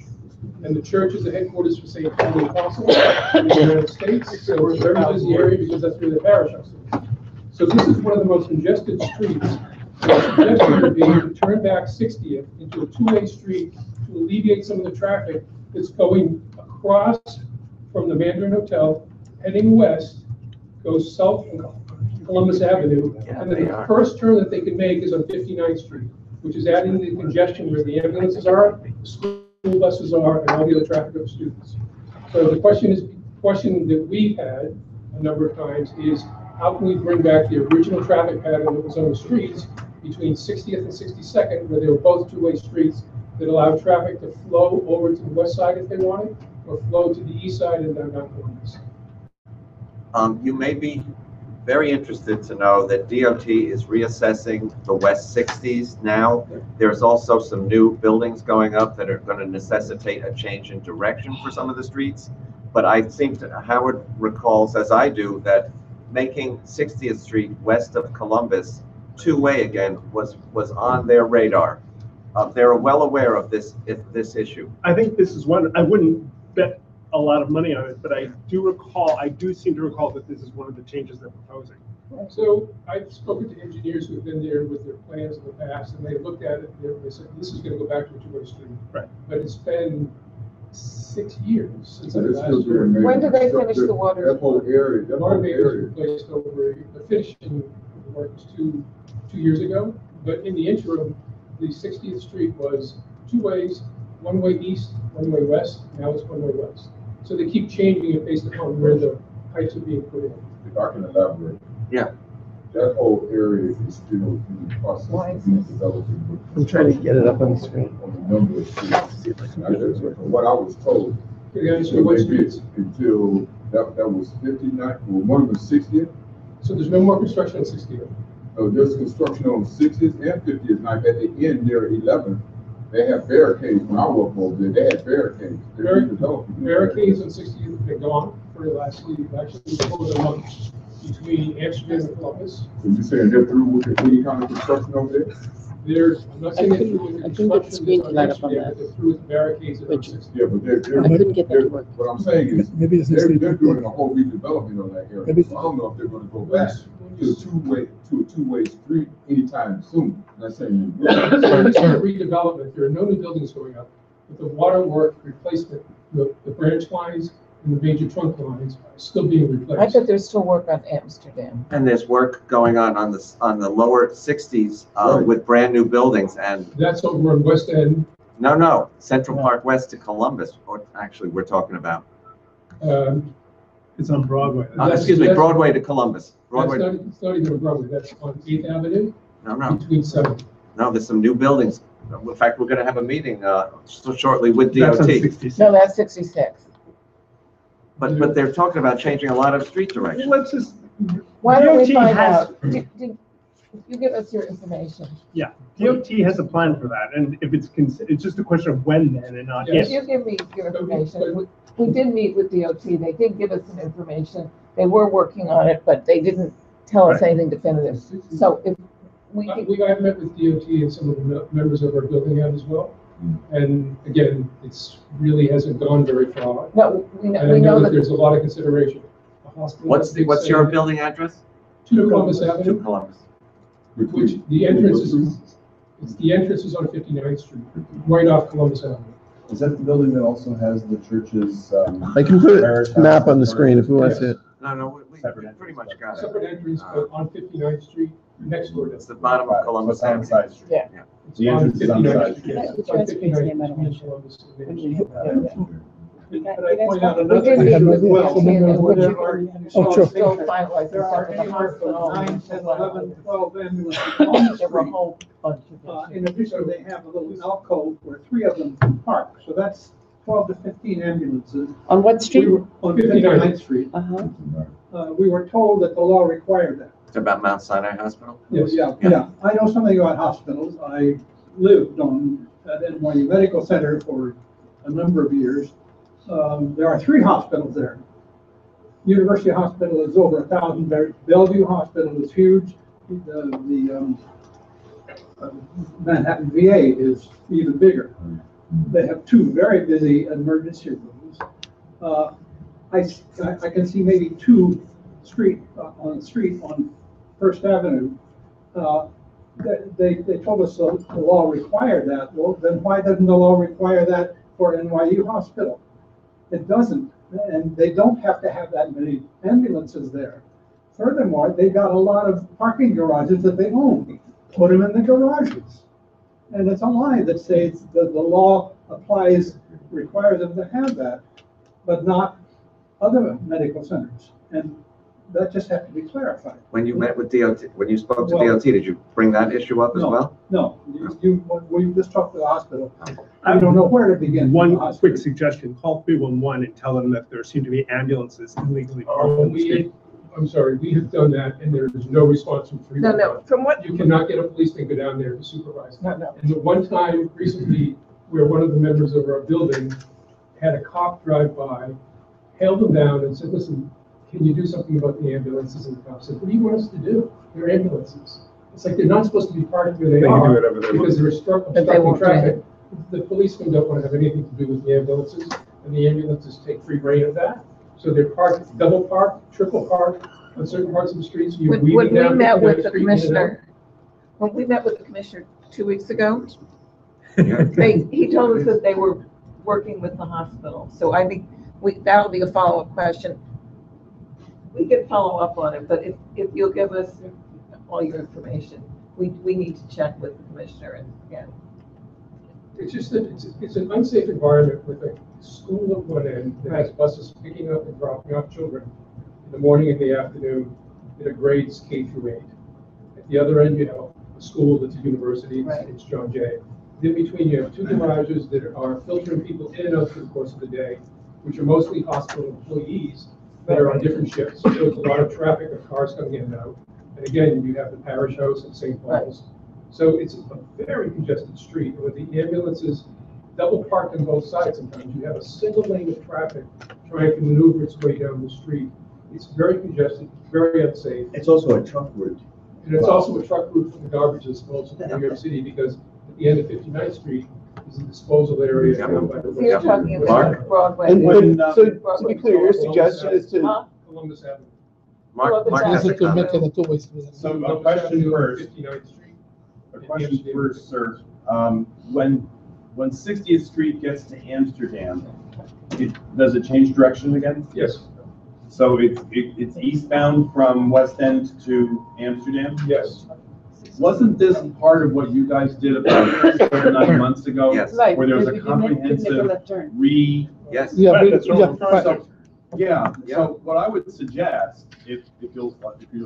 And the church is the headquarters for St. Paul the Apostle in the United States. So we're a very busy area because that's where the parish is. So this is one of the most congested streets. The suggestion would be to turn back 60th into a two-way street to alleviate some of the traffic that's going across from the Mandarin Hotel, heading west, goes south from Columbus Avenue, and then the first turn that they can make is on 59th Street, which is adding the congestion where the ambulances are, the school buses are, and all the other traffic of students. So the question that we've had a number of times is, how can we bring back the original traffic pattern that was on the streets between 60th and 62nd, where they were both two-way streets that allowed traffic to flow over to the west side if they wanted, or flow to the east side and down Columbus. You may be very interested to know that DOT is reassessing the West 60s now. There's also some new buildings going up that are going to necessitate a change in direction for some of the streets. But I think Howard recalls, as I do, that making 60th Street west of Columbus two-way again was on their radar. They're well aware of this issue. I think this is one, I wouldn't bet a lot of money on it, but I do seem to recall that this is one of the changes they're proposing. So I've spoken to engineers who've been there with their plans in the past, and they looked at it and they said, this is going to go back to a two-way street. Right. But it's been 6 years since I last heard. When did they finish the water? That whole area, that Water whole main was area. replaced over, the finishing work was two years ago, but in the interim, the 60th Street was two ways, one way east, one way west, now it's one way west. So they keep changing it based upon where the pipes are being put in. If I can elaborate. Yeah. That whole area is still in the process of being developed. I'm trying to get it up on the screen. On a number of streets. From what I was told, Yeah, so what streets? until that was 59, well, one was 60th, So there's no more construction on 60th? Oh, there's construction on 60th and 50th, like at the end near 11th. They have barricades. When I walked over there, they had barricades. Barricades on 60th have been gone for the actually over a month between Amsterdam and Columbus. So you saying they're through with any kind of construction over there? There's, I'm not saying they're through with the construction on Amsterdam, but they're through with the barricades at 60th. Yeah, but what I'm saying is, they're doing a whole redevelopment on that area. So I don't know if they're gonna go back to a two-way street anytime soon. I'm not saying. So this is redevelopment, there are no new buildings going up, but the waterwork replacement, the branch lines and the major trunk lines are still being replaced. I thought there's still work on Amsterdam. And there's work going on the lower 60s with brand new buildings and. That's over in West End. No, Central Park West to Columbus, or actually we're talking about. It's on Broadway. Excuse me, Broadway to Columbus. Broadway. It's not even on Broadway, that's on 8th Avenue. No. Between 7th. No, there's some new buildings. In fact, we're gonna have a meeting shortly with DOT. No, that's 66. But they're talking about changing a lot of street directions. Let's just. Why don't we DOT find has- out? You give us your information. Yeah, DOT has a plan for that, and if it's just a question of when then and not If if. you give me your information, we did meet with DOT, they did give us some information, they were working on it, but they didn't tell us anything definitive. So if I've met with DOT and some of the members of our building yet as well. And again, it's really hasn't gone very far. No, we And I know that there's a lot of consideration. The hospital, What's your building address? 2 Columbus Avenue. 2 Columbus. Which the entrance is on 59th Street, right off Columbus Avenue. Is that the building that also has the church's? I can put a map on the screen if we want to see it. No, we pretty much got it. Separate entrance, but on 59th Street, next door. It's the bottom of Columbus Avenue. Side street. Yeah. The entrance is on the side. It's on 59th Street, Columbus. Could I point out another issue as well? Still finalizing There are some of the anywhere from hospital. 9, 10, 11, 12 ambulances on the There were a street. whole bunch of In addition, they have a little alcove where 3 of them can park, so that's 12 to 15 ambulances. On what street? On 59th Street. Uh-huh. We were told that the law required that. It's about Mount Sinai Hospital? Yeah. I know something about hospitals. I lived at NYU Medical Center for a number of years. There are 3 hospitals there. University Hospital is over 1,000 beds. Bellevue Hospital is huge. The Manhattan VA is even bigger. They have 2 very busy emergency rooms. I can see maybe 2 on First Avenue. They told us the law required that. Well, then why doesn't the law require that for NYU Hospital? It doesn't, and they don't have to have that many ambulances there. Furthermore, they got a lot of parking garages that they own. Put them in the garages. And it's a lie that says that the law requires them to have that, but not other medical centers. And that just has to be clarified. When you met with DOT, when you spoke to DOT, did you bring that issue up as well? No, we just talked to the hospital. I don't know where to begin. One quick suggestion, call 311 and tell them that there seem to be ambulances illegally parked on the street. I'm sorry, we have done that and there is no response from 311. No, from what? You cannot get a policeman to go down there to supervise. No. And the one time recently where one of the members of our building had a cop drive by, hailed him down and said, listen, can you do something about the ambulances? And the cop said, what do you want us to do? They're ambulances. It's like they're not supposed to be parked where they are because they're obstructing traffic. The policemen don't want to have anything to do with the ambulances, and the ambulances take free reign of that. So they're parked, double parked, triple parked on certain parts of the streets. When we met with the commissioner, 2 weeks ago, he told us that they were working with the hospital. So I think that'll be a follow-up question. We can follow up on it, but if you'll give us all your information, we need to check with the commissioner and again. It's just that it's an unsafe environment with a school at one end that has buses picking up and dropping off children in the morning and the afternoon in a grades K through 8. At the other end, you have a school that's a university, it's John Jay. In between, you have 2 garages that are filtering people in and out through the course of the day, which are mostly hospital employees, that are on different shifts. So there's a lot of traffic of cars coming in and out. And again, you have the parish house at St. Paul's. So it's a very congested street. And with the ambulances double parked on both sides, sometimes you have a single lane of traffic trying to maneuver its way down the street. It's very congested, very unsafe. It's also a truck route. And it's also a truck route for the garbage disposal in New York City, because at the end of 59th Street is a disposal area. down by the So you're talking about Broadway. So to be clear, your suggestion is to. Columbus Avenue. Mark has a comment. So a question first. A question first, sir. When 60th Street gets to Amsterdam, does it change direction again? Yes. So it's eastbound from West End to Amsterdam? Yes. Wasn't this part of what you guys did about 8 or 9 months ago? Yes. Right. Where there was a You make comprehensive left turn. Yes. So what I would suggest, if you'll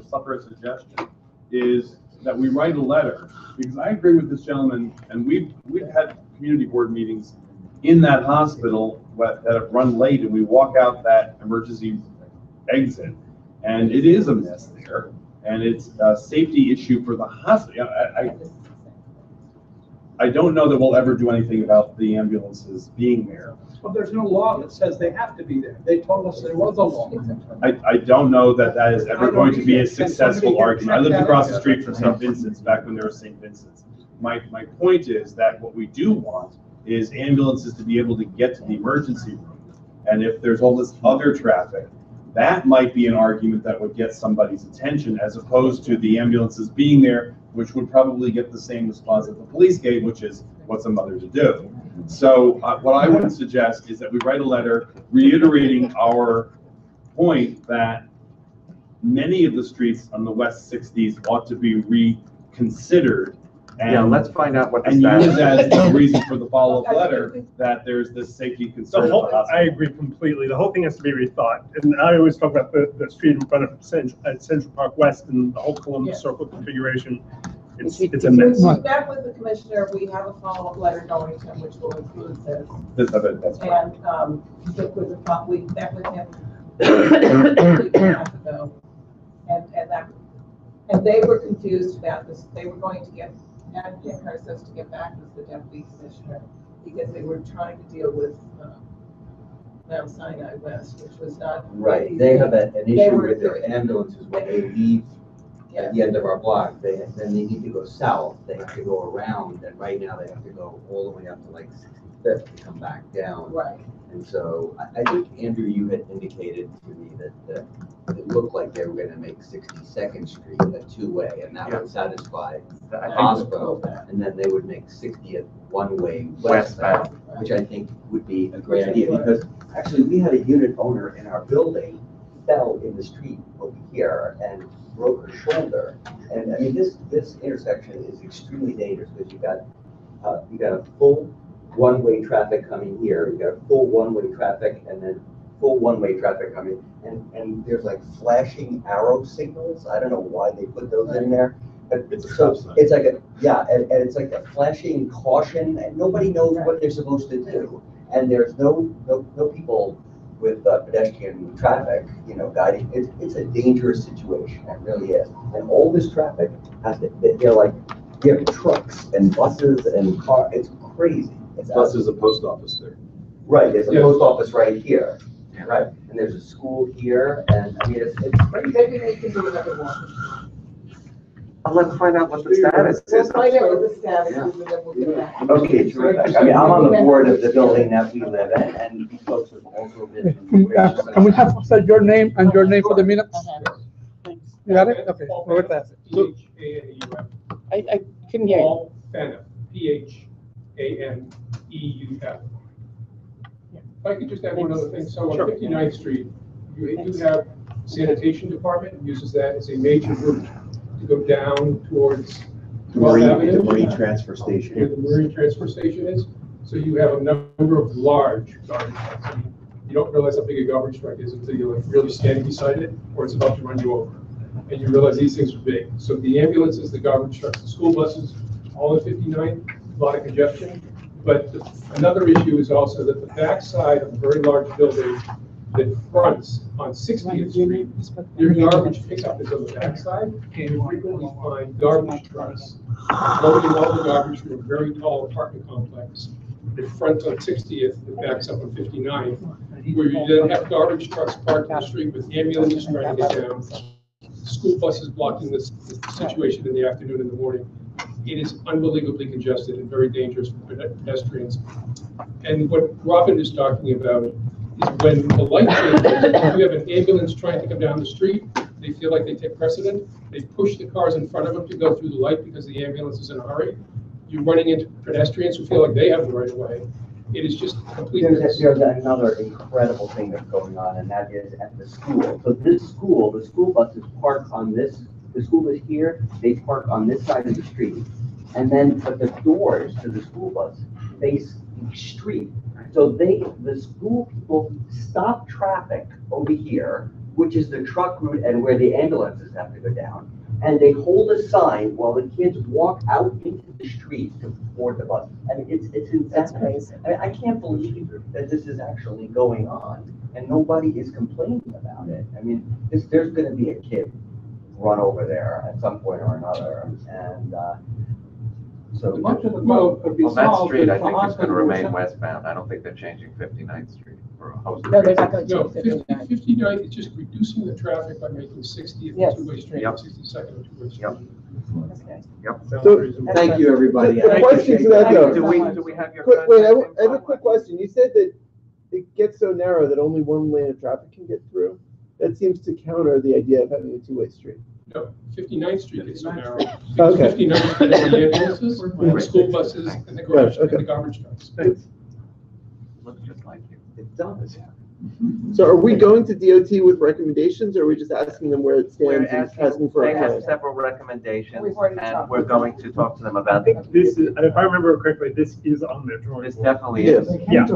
suffer a suggestion, is that we write a letter, because I agree with this gentleman, and we've had community board meetings in that hospital that have run late, and we walk out that emergency exit, and it is a mess there, and it's a safety issue for the hospital. I don't know that we'll ever do anything about the ambulances being there. Well, there's no law that says they have to be there. They told us there was a law. I don't know that that is ever going to be a successful argument. I lived across the street from St. Vincent's back when there was St. Vincent's. My point is that what we do want is ambulances to be able to get to the emergency room. And if there's all this other traffic, that might be an argument that would get somebody's attention, as opposed to the ambulances being there, which would probably get the same response that the police gave, which is, what's a mother to do? So what I would suggest is that we write a letter reiterating our point that many of the streets on the West 60s ought to be reconsidered. And let's find out what the and status use as is. the reason for the follow-up letter that there's this safety concern. I agree completely. The whole thing has to be rethought. And I always talk about the street in front of Central Park West and the whole Columbus Circle configuration. It's a mess. We met with the commissioner. We have a follow-up letter going to him, which will include this. That's fine. And we met with him a week and a half ago, and they were confused about this. They were going to get says to get back with the deputy commissioner, because they were trying to deal with Mount Sinai West, which was not right. They have an issue with their ambulances when they leave at the end of our block. Then they need to go south. They have to go around, and right now they have to go all the way up to like 65th to come back down. Right. And so I think, Andrew, you had indicated to me that it looked like they were going to make 62nd Street a two-way, and that would satisfy the hospital. And then they would make 60th one-way westbound, which I think would be a great idea, because actually we had a unit owner in our building fell in the street over here and broke her shoulder. And I mean, this intersection is extremely dangerous, because you got a full one-way traffic coming here, you got a full one-way traffic, and then full one-way traffic coming, and there's like flashing arrow signals. I don't know why they put those in there, but it's like and it's like a flashing caution, and nobody knows what they're supposed to do, and there's no people with pedestrian traffic, guiding. It's a dangerous situation. It really is, and all this traffic has to. You have trucks and buses and cars. It's crazy. Plus, there's a post office there. Right, there's a post office right here, right, and there's a school here, and I mean, it's crazy. Maybe they can do whatever they want. Let's find out what the status We'll is. find out what the status is, and then we'll get back. Okay, terrific. I mean, I'm on the board of the building that we live in, and you folks have also been. Can we have your name and your name for the minutes? You got it? Okay, Robert Bassett. I couldn't hear you. Paul Phaneuf, Phaneuf. If I could just add one other thing. So on 59th Street, you do have sanitation department uses that as a major route to go down towards The 12th Avenue. Marine Transfer Station. Where the Marine Transfer Station is. So you have a number of large garbage trucks. I mean, you don't realize how big a garbage truck is until you're like really standing beside it, or it's about to run you over. And you realize these things are big. So the ambulances, the garbage trucks, the school buses, all in 59, a lot of congestion. But another issue is also that the backside of a very large building, that fronts on 60th Street, your garbage pickup is on the backside, and you frequently find garbage trucks loading all the garbage from a very tall apartment complex that fronts on 60th that backs up on 59, where you then have garbage trucks parked on the street with ambulances trying to get down, school buses blocking this situation in the afternoon and the morning. It is unbelievably congested and very dangerous for pedestrians. And what Robin is talking about is when the light changes, if you have an ambulance trying to come down the street, they feel like they take precedent. They push the cars in front of them to go through the light because the ambulance is in a hurry. You're running into pedestrians who feel like they have the right of way. It is just completely. There's another incredible thing that's going on, and that is at the school. So this school, the school buses park on this, the school is here, they park on this side of the street. And then, but the doors to the school bus face the street. So the school people stop traffic over here, which is the truck route and where the ambulances have to go down. And they hold a sign while the kids walk out into the street to board the bus. I mean, it's insane. That's crazy. I mean, I can't believe that this is actually going on and nobody is complaining about it. I mean, there's going to be a kid run over there at some point or another, and so well, that street I think is going to remain westbound. I don't think they're changing 59th Street for a host of No, reasons. they're not going to change 59th is just reducing the traffic by making 60th a two-way street, and 62nd a two-way street. Yep. So, thank you, everybody. The question to that though. Do we have your? Wait, I have a quick question. You said that it gets so narrow that only one lane of traffic can get through. That seems to counter the idea of having a two-way street. No, 59th Street is so narrow. Okay. 59th Street is the ambulances, the school buses, and the garbage, and the garbage trucks. Looks just like you. It does. So are we going to DOT with recommendations, or are we just asking them where it We're stands and asking for they a have plan? several recommendations, and we're going to talk to them about it. This is, if I remember correctly, this is on their drawing. This definitely Yes. is. Yeah.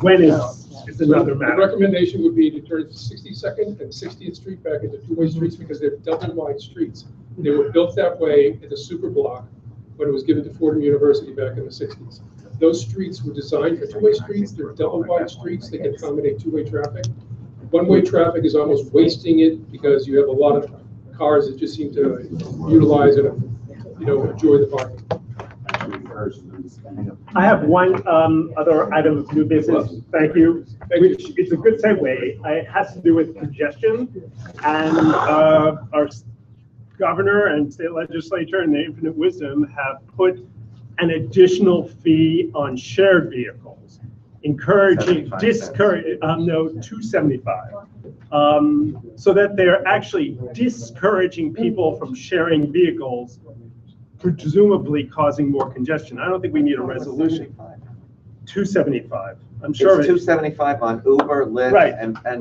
When it's another The matter. recommendation would be to turn 62nd and 60th Street back into two-way streets because they're double-wide streets. They were built that way in the super block when it was given to Fordham University back in the 60s. Those streets were designed for two-way streets. They're double-wide streets. They can accommodate two-way traffic. One-way traffic is almost wasting it because you have a lot of cars that just seem to utilize it, enjoy the parking. I have one other item of new business, thank you, which it's a good segue. It has to do with congestion, and our governor and state legislature in their infinite wisdom have put an additional fee on shared vehicles, encouraging, $275, so that they're actually discouraging people from sharing vehicles, presumably causing more congestion. I don't think we need a resolution. $275. I'm sure It's $275 on Uber, Lyft, Right, and and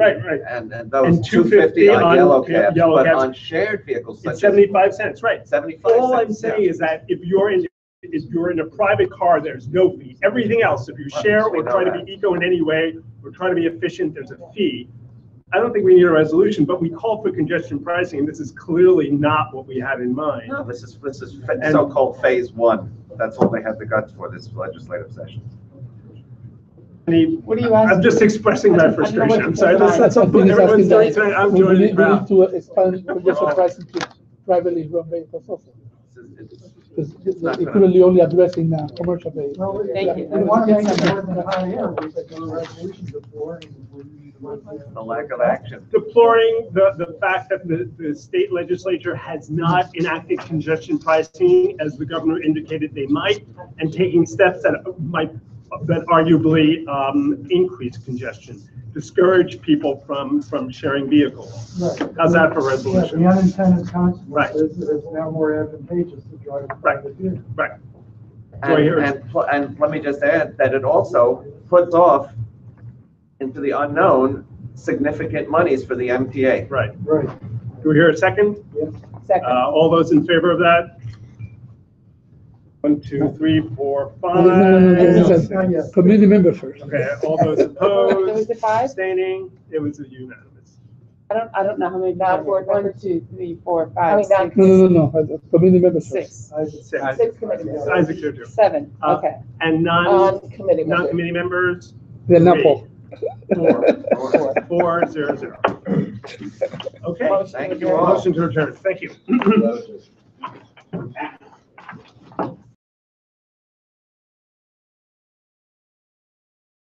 those $250 $250 on yellow cabs, yellow but cabs. on shared vehicles such It's as 75 cents, right? 75 All I'm cents, saying yeah. is that if you're in a private car, there's no fee. Everything else, if you share or try to be eco in any way, or try to be efficient, there's a fee. I don't think we need a resolution, but we call for congestion pricing, and this is clearly not what we had in mind. No, this is so-called phase one. That's all they had the guts for this legislative session. What are you asking? I'm just expressing my frustration. I'm sorry. That's something he's asking that I'm we joining need the crowd. to expand congestion pricing to privately run vehicles also. Because you're currently only addressing commercial vehicles. Thank you. We want to make it more than a hot air, we've got a resolution before. The lack of action. Deploring the fact that the state legislature has not enacted congestion pricing as the governor indicated they might, and taking steps that arguably increase congestion, discourage people from sharing vehicles. Right. How's that for Yeah, resolution? the unintended consequences, Right. it's now more advantageous to drive a private vehicle. Right. So I hear it. And let me just add that it also puts off into the unknown significant monies for the MTA. Right. Right. Do we hear a second? Yeah. Second. All those in favor of that? 1, 2, 3, 4, 5. Not yet. Community member first. Okay, all those opposed, Was it 5? abstaining, it was a unanimous. I don't know how many. Not board 1, 2, 3, 4, 5. I mean, not- No. Community member first. 6. Six committee members. Isaac, you're due. 7. Okay. And On committee members. non-committee members? They're not Three. Paul. 4. 400. Okay. Thank you all. Motion to adjourn. Thank you.